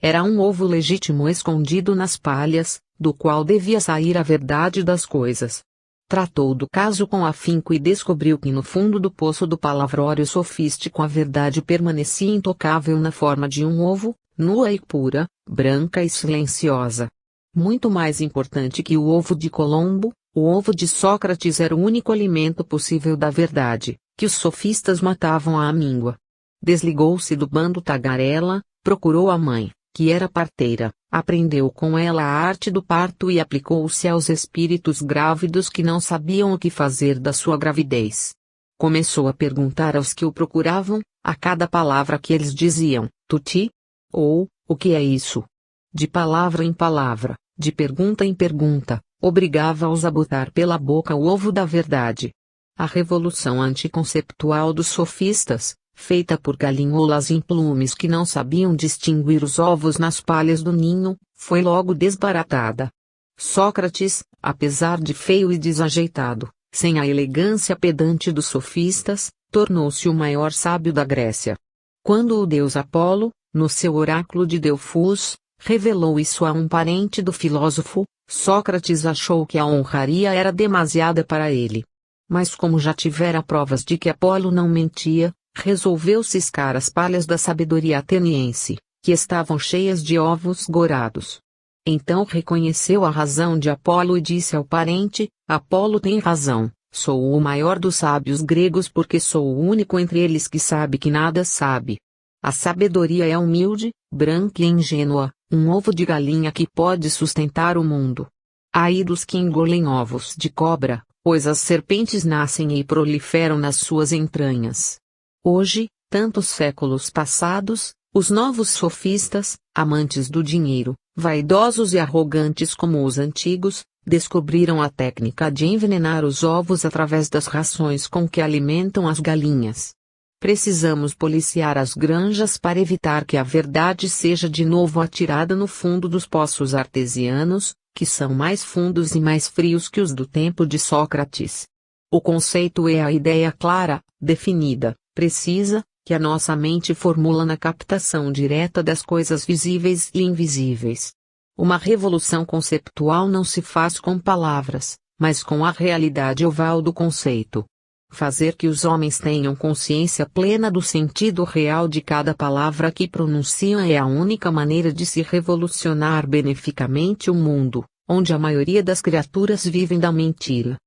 Era um ovo legítimo escondido nas palhas, do qual devia sair a verdade das coisas. Tratou do caso com afinco e descobriu que no fundo do poço do palavrório sofístico a verdade permanecia intocável na forma de um ovo, nua e pura, branca e silenciosa. Muito mais importante que o ovo de Colombo, o ovo de Sócrates era o único alimento possível da verdade, que os sofistas matavam à míngua. Desligou-se do bando tagarela, procurou a mãe, que era parteira, aprendeu com ela a arte do parto e aplicou-se aos espíritos grávidos que não sabiam o que fazer da sua gravidez. Começou a perguntar aos que o procuravam, a cada palavra que eles diziam, tuti? Ou, o que é isso? De palavra em palavra, de pergunta em pergunta, obrigava-os a botar pela boca o ovo da verdade. A revolução anticonceptual dos sofistas, feita por galinholas implumes que não sabiam distinguir os ovos nas palhas do ninho, foi logo desbaratada. Sócrates, apesar de feio e desajeitado, sem a elegância pedante dos sofistas, tornou-se o maior sábio da Grécia. Quando o deus Apolo, no seu oráculo de Delfos, revelou isso a um parente do filósofo, Sócrates achou que a honraria era demasiada para ele. Mas como já tivera provas de que Apolo não mentia, resolveu ciscar as palhas da sabedoria ateniense, que estavam cheias de ovos gourados. Então reconheceu a razão de Apolo e disse ao parente, Apolo tem razão, sou o maior dos sábios gregos porque sou o único entre eles que sabe que nada sabe. A sabedoria é humilde, branca e ingênua, um ovo de galinha que pode sustentar o mundo. Ai dos que engolem ovos de cobra, pois as serpentes nascem e proliferam nas suas entranhas. Hoje, tantos séculos passados, os novos sofistas, amantes do dinheiro, vaidosos e arrogantes como os antigos, descobriram a técnica de envenenar os ovos através das rações com que alimentam as galinhas. Precisamos policiar as granjas para evitar que a verdade seja de novo atirada no fundo dos poços artesianos, que são mais fundos e mais frios que os do tempo de Sócrates. O conceito é a ideia clara, definida, precisa, que a nossa mente formula na captação direta das coisas visíveis e invisíveis. Uma revolução conceptual não se faz com palavras, mas com a realidade oval do conceito. Fazer que os homens tenham consciência plena do sentido real de cada palavra que pronunciam é a única maneira de se revolucionar beneficamente o mundo, onde a maioria das criaturas vivem da mentira.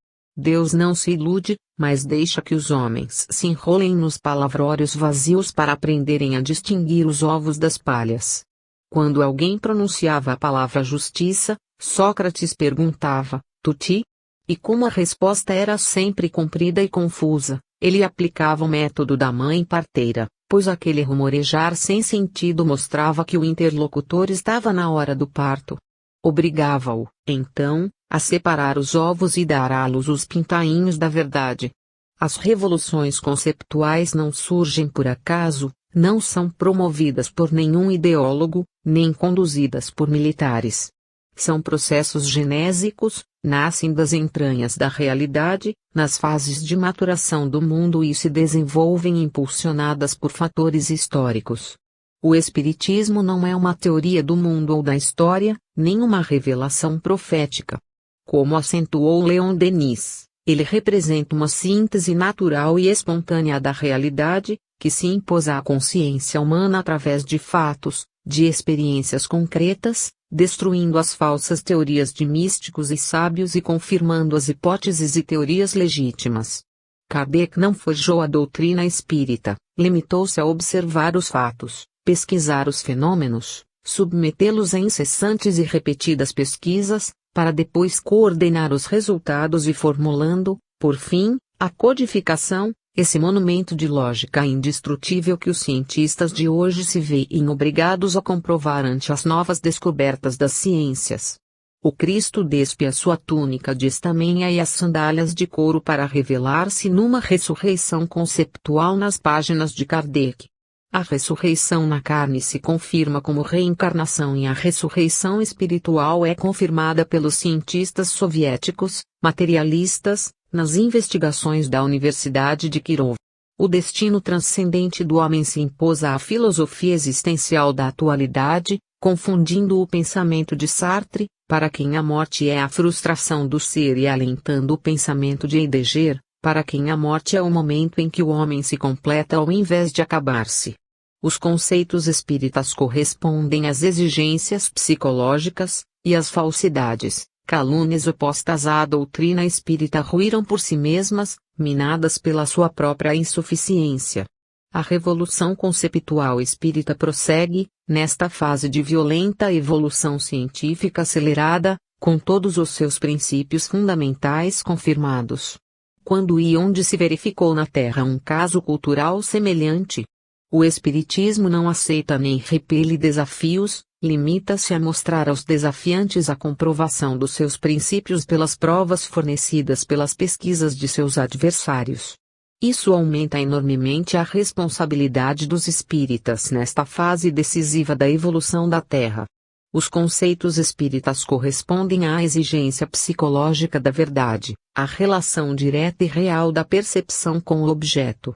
Deus não se ilude, mas deixa que os homens se enrolem nos palavrórios vazios para aprenderem a distinguir os ovos das palhas. Quando alguém pronunciava a palavra justiça, Sócrates perguntava, tuti? E como a resposta era sempre comprida e confusa, ele aplicava o método da mãe parteira, pois aquele rumorejar sem sentido mostrava que o interlocutor estava na hora do parto. Obrigava-o, então, a separar os ovos e dar à luz os pintainhos da verdade. As revoluções conceptuais não surgem por acaso, não são promovidas por nenhum ideólogo, nem conduzidas por militares. São processos genésicos, nascem das entranhas da realidade, nas fases de maturação do mundo e se desenvolvem impulsionadas por fatores históricos. O Espiritismo não é uma teoria do mundo ou da história, nem uma revelação profética. Como acentuou Leon Denis, ele representa uma síntese natural e espontânea da realidade, que se impôs à consciência humana através de fatos, de experiências concretas, destruindo as falsas teorias de místicos e sábios e confirmando as hipóteses e teorias legítimas. Kardec não forjou a doutrina espírita, limitou-se a observar os fatos, pesquisar os fenômenos, submetê-los a incessantes e repetidas pesquisas, para depois coordenar os resultados e formulando, por fim, a codificação, esse monumento de lógica indestrutível que os cientistas de hoje se veem obrigados a comprovar ante as novas descobertas das ciências. O Cristo despe a sua túnica de estamenha e as sandálias de couro para revelar-se numa ressurreição conceptual nas páginas de Kardec. A ressurreição na carne se confirma como reencarnação e a ressurreição espiritual é confirmada pelos cientistas soviéticos, materialistas, nas investigações da Universidade de Kirov. O destino transcendente do homem se impôs à filosofia existencial da atualidade, confundindo o pensamento de Sartre, para quem a morte é a frustração do ser, e alentando o pensamento de Heidegger, para quem a morte é o momento em que o homem se completa ao invés de acabar-se. Os conceitos espíritas correspondem às exigências psicológicas, e as falsidades, calúnias opostas à doutrina espírita ruíram por si mesmas, minadas pela sua própria insuficiência. A revolução conceptual espírita prossegue, nesta fase de violenta evolução científica acelerada, com todos os seus princípios fundamentais confirmados. Quando e onde se verificou na Terra um caso cultural semelhante? O Espiritismo não aceita nem repele desafios, limita-se a mostrar aos desafiantes a comprovação dos seus princípios pelas provas fornecidas pelas pesquisas de seus adversários. Isso aumenta enormemente a responsabilidade dos espíritas nesta fase decisiva da evolução da Terra. Os conceitos espíritas correspondem à exigência psicológica da verdade, à relação direta e real da percepção com o objeto.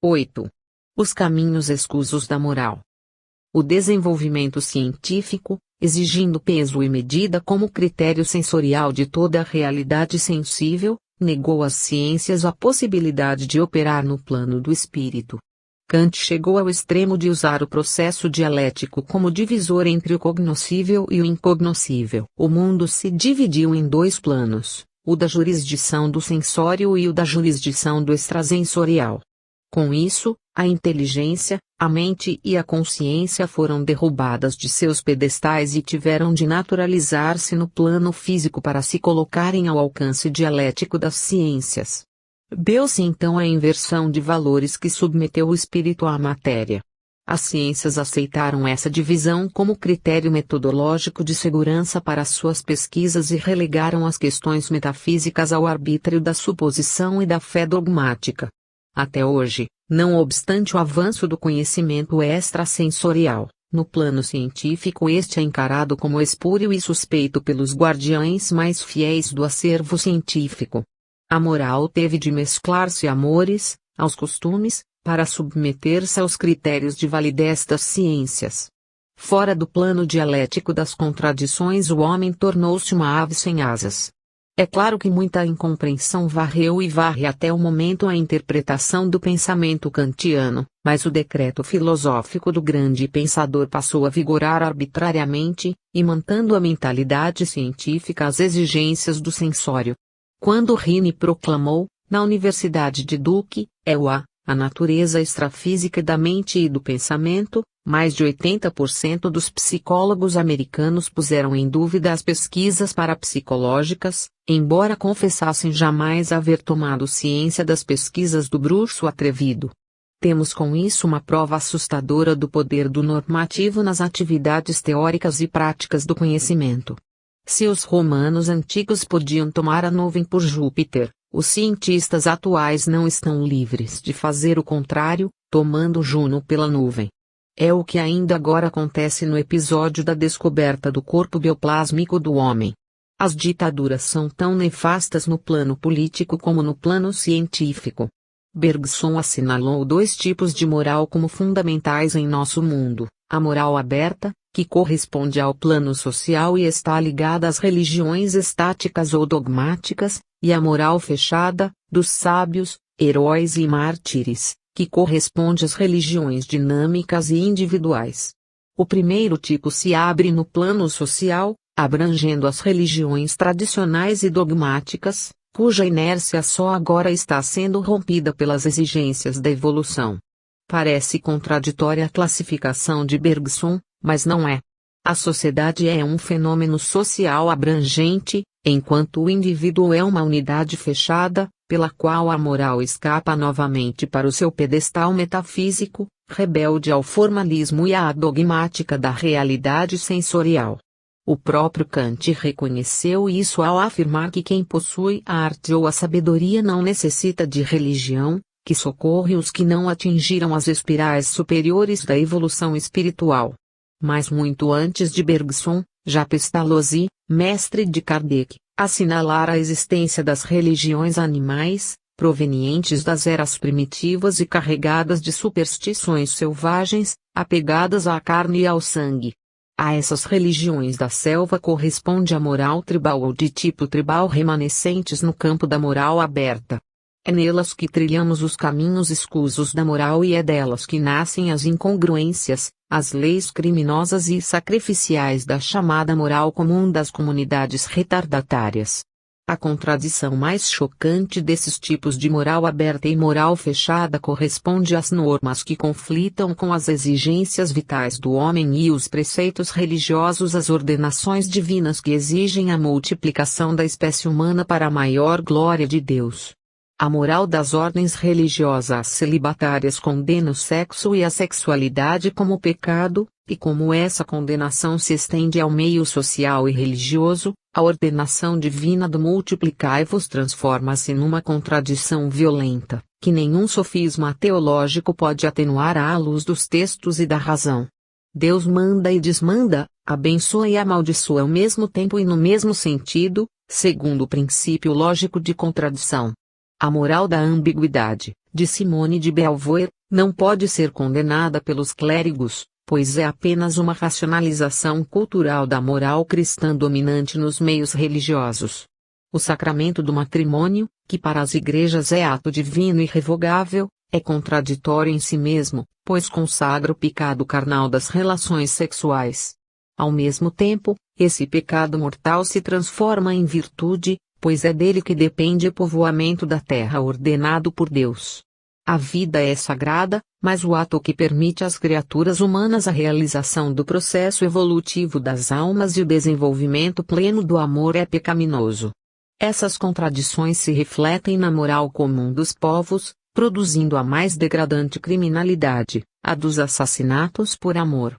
8. Os caminhos escusos da moral. O desenvolvimento científico, exigindo peso e medida como critério sensorial de toda a realidade sensível, negou às ciências a possibilidade de operar no plano do espírito. Kant chegou ao extremo de usar o processo dialético como divisor entre o cognoscível e o incognoscível. O mundo se dividiu em dois planos, o da jurisdição do sensório e o da jurisdição do extrasensorial. Com isso, a inteligência, a mente e a consciência foram derrubadas de seus pedestais e tiveram de naturalizar-se no plano físico para se colocarem ao alcance dialético das ciências. Deu-se então a inversão de valores que submeteu o espírito à matéria. As ciências aceitaram essa divisão como critério metodológico de segurança para suas pesquisas e relegaram as questões metafísicas ao arbítrio da suposição e da fé dogmática. Até hoje, não obstante o avanço do conhecimento extrasensorial, no plano científico este é encarado como espúrio e suspeito pelos guardiães mais fiéis do acervo científico. A moral teve de mesclar-se amores, aos costumes, para submeter-se aos critérios de validez das ciências. Fora do plano dialético das contradições, o homem tornou-se uma ave sem asas. É claro que muita incompreensão varreu e varre até o momento a interpretação do pensamento kantiano, mas o decreto filosófico do grande pensador passou a vigorar arbitrariamente, imantando a mentalidade científica às exigências do sensório. Quando Rini proclamou, na Universidade de Duke, a natureza extrafísica da mente e do pensamento, mais de 80% dos psicólogos americanos puseram em dúvida as pesquisas parapsicológicas, embora confessassem jamais haver tomado ciência das pesquisas do bruxo atrevido. Temos com isso uma prova assustadora do poder do normativo nas atividades teóricas e práticas do conhecimento. Se os romanos antigos podiam tomar a nuvem por Júpiter, os cientistas atuais não estão livres de fazer o contrário, tomando Juno pela nuvem. É o que ainda agora acontece no episódio da descoberta do corpo bioplásmico do homem. As ditaduras são tão nefastas no plano político como no plano científico. Bergson assinalou dois tipos de moral como fundamentais em nosso mundo: a moral aberta, que corresponde ao plano social e está ligada às religiões estáticas ou dogmáticas, e a moral fechada, dos sábios, heróis e mártires, que corresponde às religiões dinâmicas e individuais. O primeiro tipo se abre no plano social, abrangendo as religiões tradicionais e dogmáticas, cuja inércia só agora está sendo rompida pelas exigências da evolução. Parece contraditória a classificação de Bergson, mas não é. A sociedade é um fenômeno social abrangente, enquanto o indivíduo é uma unidade fechada, pela qual a moral escapa novamente para o seu pedestal metafísico, rebelde ao formalismo e à dogmática da realidade sensorial. O próprio Kant reconheceu isso ao afirmar que quem possui a arte ou a sabedoria não necessita de religião, que socorre os que não atingiram as espirais superiores da evolução espiritual. Mas muito antes de Bergson, já Pestalozzi, mestre de Kardec, assinalara a existência das religiões animais, provenientes das eras primitivas e carregadas de superstições selvagens, apegadas à carne e ao sangue. A essas religiões da selva corresponde a moral tribal ou de tipo tribal remanescentes no campo da moral aberta. É nelas que trilhamos os caminhos escusos da moral e é delas que nascem as incongruências, as leis criminosas e sacrificiais da chamada moral comum das comunidades retardatárias. A contradição mais chocante desses tipos de moral aberta e moral fechada corresponde às normas que conflitam com as exigências vitais do homem e os preceitos religiosos, as ordenações divinas que exigem a multiplicação da espécie humana para a maior glória de Deus. A moral das ordens religiosas celibatárias condena o sexo e a sexualidade como pecado, e como essa condenação se estende ao meio social e religioso, a ordenação divina do multiplicai-vos transforma-se numa contradição violenta, que nenhum sofisma teológico pode atenuar à luz dos textos e da razão. Deus manda e desmanda, abençoa e amaldiçoa ao mesmo tempo e no mesmo sentido, segundo o princípio lógico de contradição. A moral da ambiguidade, de Simone de Beauvoir, não pode ser condenada pelos clérigos, pois é apenas uma racionalização cultural da moral cristã dominante nos meios religiosos. O sacramento do matrimônio, que para as igrejas é ato divino e irrevogável, é contraditório em si mesmo, pois consagra o pecado carnal das relações sexuais. Ao mesmo tempo, esse pecado mortal se transforma em virtude, pois é dele que depende o povoamento da terra ordenado por Deus. A vida é sagrada, mas o ato que permite às criaturas humanas a realização do processo evolutivo das almas e o desenvolvimento pleno do amor é pecaminoso. Essas contradições se refletem na moral comum dos povos, produzindo a mais degradante criminalidade, a dos assassinatos por amor.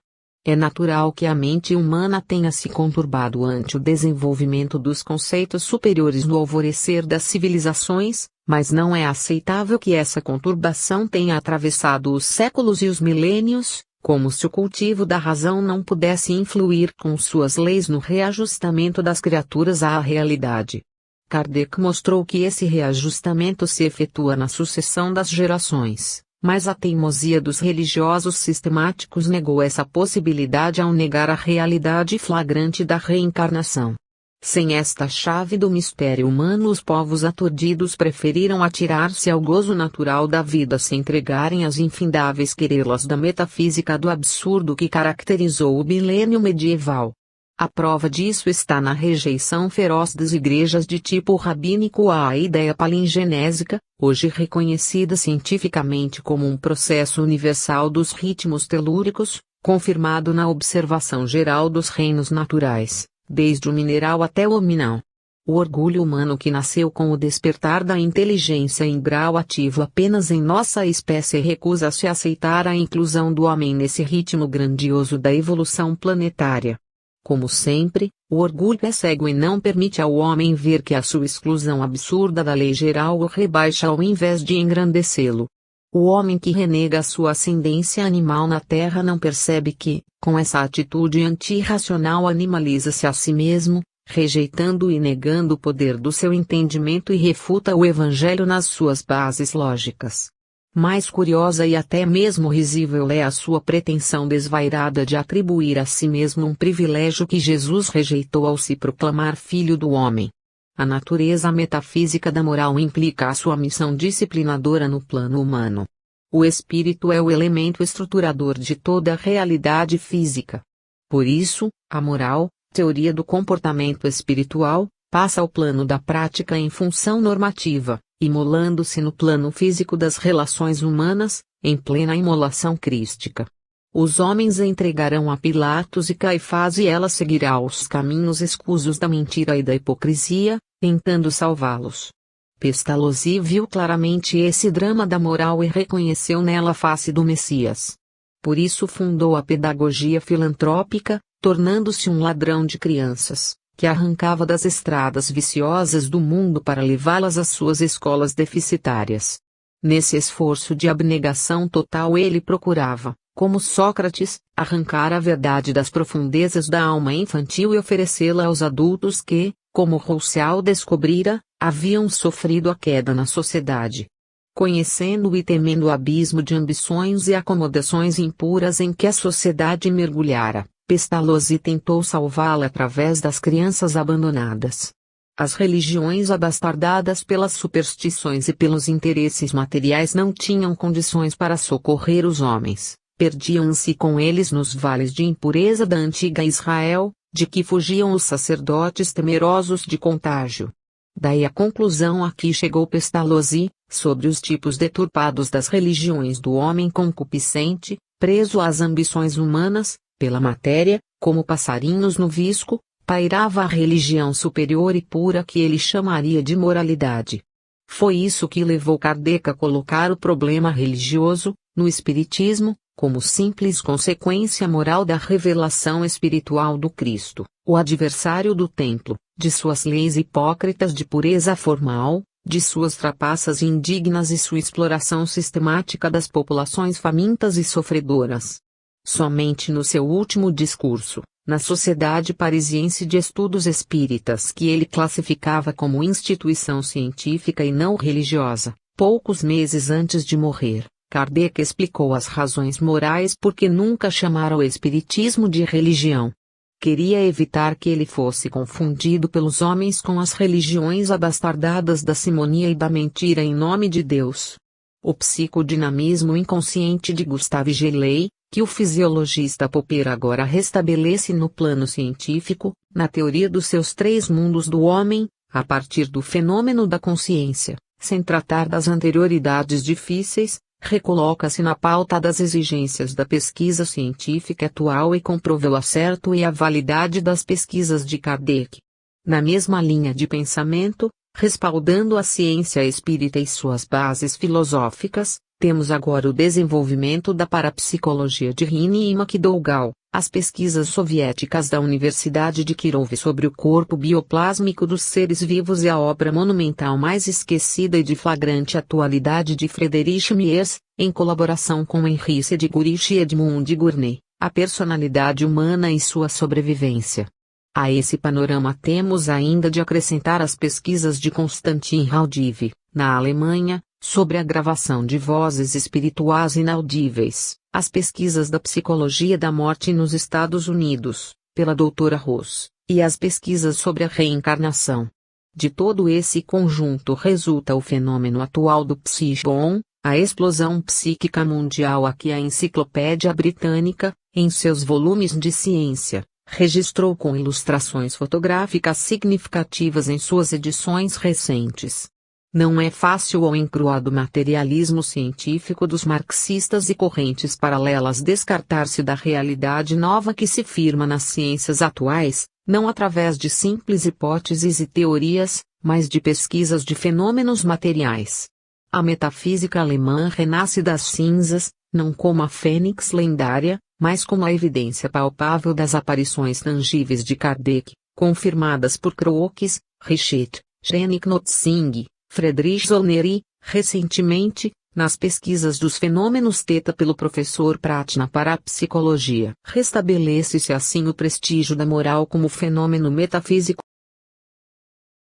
É natural que a mente humana tenha se conturbado ante o desenvolvimento dos conceitos superiores no alvorecer das civilizações, mas não é aceitável que essa conturbação tenha atravessado os séculos e os milênios, como se o cultivo da razão não pudesse influir com suas leis no reajustamento das criaturas à realidade. Kardec mostrou que esse reajustamento se efetua na sucessão das gerações. Mas a teimosia dos religiosos sistemáticos negou essa possibilidade ao negar a realidade flagrante da reencarnação. Sem esta chave do mistério humano, os povos aturdidos preferiram atirar-se ao gozo natural da vida sem entregarem às infindáveis querelas da metafísica do absurdo que caracterizou o milênio medieval. A prova disso está na rejeição feroz das igrejas de tipo rabínico à ideia palingenésica, hoje reconhecida cientificamente como um processo universal dos ritmos telúricos, confirmado na observação geral dos reinos naturais, desde o mineral até o hominal. O orgulho humano que nasceu com o despertar da inteligência em grau ativo apenas em nossa espécie recusa-se a aceitar a inclusão do homem nesse ritmo grandioso da evolução planetária. Como sempre, o orgulho é cego e não permite ao homem ver que a sua exclusão absurda da lei geral o rebaixa ao invés de engrandecê-lo. O homem que renega a sua ascendência animal na Terra não percebe que, com essa atitude antirracional, animaliza-se a si mesmo, rejeitando e negando o poder do seu entendimento e refuta o Evangelho nas suas bases lógicas. Mais curiosa e até mesmo risível é a sua pretensão desvairada de atribuir a si mesmo um privilégio que Jesus rejeitou ao se proclamar Filho do Homem. A natureza metafísica da moral implica a sua missão disciplinadora no plano humano. O espírito é o elemento estruturador de toda a realidade física. Por isso, a moral, teoria do comportamento espiritual, passa ao plano da prática em função normativa, imolando-se no plano físico das relações humanas, em plena imolação crística. Os homens entregarão a Pilatos e Caifás e ela seguirá os caminhos escusos da mentira e da hipocrisia, tentando salvá-los. Pestalozzi viu claramente esse drama da moral e reconheceu nela a face do Messias. Por isso fundou a pedagogia filantrópica, tornando-se um ladrão de crianças, que arrancava das estradas viciosas do mundo para levá-las às suas escolas deficitárias. Nesse esforço de abnegação total ele procurava, como Sócrates, arrancar a verdade das profundezas da alma infantil e oferecê-la aos adultos que, como Rousseau descobrira, haviam sofrido a queda na sociedade. Conhecendo e temendo o abismo de ambições e acomodações impuras em que a sociedade mergulhara, Pestalozzi tentou salvá-la através das crianças abandonadas. As religiões abastardadas pelas superstições e pelos interesses materiais não tinham condições para socorrer os homens, perdiam-se com eles nos vales de impureza da antiga Israel, de que fugiam os sacerdotes temerosos de contágio. Daí a conclusão a que chegou Pestalozzi, sobre os tipos deturpados das religiões do homem concupiscente, preso às ambições humanas, pela matéria, como passarinhos no visco, pairava a religião superior e pura que ele chamaria de moralidade. Foi isso que levou Kardec a colocar o problema religioso, no Espiritismo, como simples consequência moral da revelação espiritual do Cristo, o adversário do templo, de suas leis hipócritas de pureza formal, de suas trapaças indignas e sua exploração sistemática das populações famintas e sofredoras. Somente no seu último discurso, na Sociedade Parisiense de Estudos Espíritas que ele classificava como instituição científica e não religiosa, poucos meses antes de morrer, Kardec explicou as razões morais por que nunca chamara o Espiritismo de religião. Queria evitar que ele fosse confundido pelos homens com as religiões abastardadas da simonia e da mentira em nome de Deus. O psicodinamismo inconsciente de Gustave Geley, que o fisiologista Popper agora restabelece no plano científico, na teoria dos seus três mundos do homem, a partir do fenômeno da consciência, sem tratar das anterioridades difíceis, recoloca-se na pauta das exigências da pesquisa científica atual e comprova o acerto e a validade das pesquisas de Kardec. Na mesma linha de pensamento, respaldando a ciência espírita e suas bases filosóficas, temos agora o desenvolvimento da parapsicologia de Rini e McDougall, as pesquisas soviéticas da Universidade de Kirov sobre o corpo bioplásmico dos seres vivos e a obra monumental mais esquecida e de flagrante atualidade de Friedrich Mies, em colaboração com Henri Sédig-Gurich e Edmund Gournay, a personalidade humana e sua sobrevivência. A esse panorama temos ainda de acrescentar as pesquisas de Konstantin Raudive, na Alemanha, sobre a gravação de vozes espirituais inaudíveis, as pesquisas da psicologia da morte nos Estados Unidos, pela doutora Ross, e as pesquisas sobre a reencarnação. De todo esse conjunto resulta o fenômeno atual do psichon, a explosão psíquica mundial a que a Enciclopédia Britânica, em seus volumes de ciência, registrou com ilustrações fotográficas significativas em suas edições recentes. Não é fácil ao encruado materialismo científico dos marxistas e correntes paralelas descartar-se da realidade nova que se firma nas ciências atuais, não através de simples hipóteses e teorias, mas de pesquisas de fenômenos materiais. A metafísica alemã renasce das cinzas, não como a fênix lendária, mas como a evidência palpável das aparições tangíveis de Kardec, confirmadas por Crookes, Richet, Schrenck-Notzing, Friedrich Zollner e, recentemente, nas pesquisas dos fenômenos θ pelo professor Pratt na parapsicologia. Restabelece-se assim o prestígio da moral como fenômeno metafísico.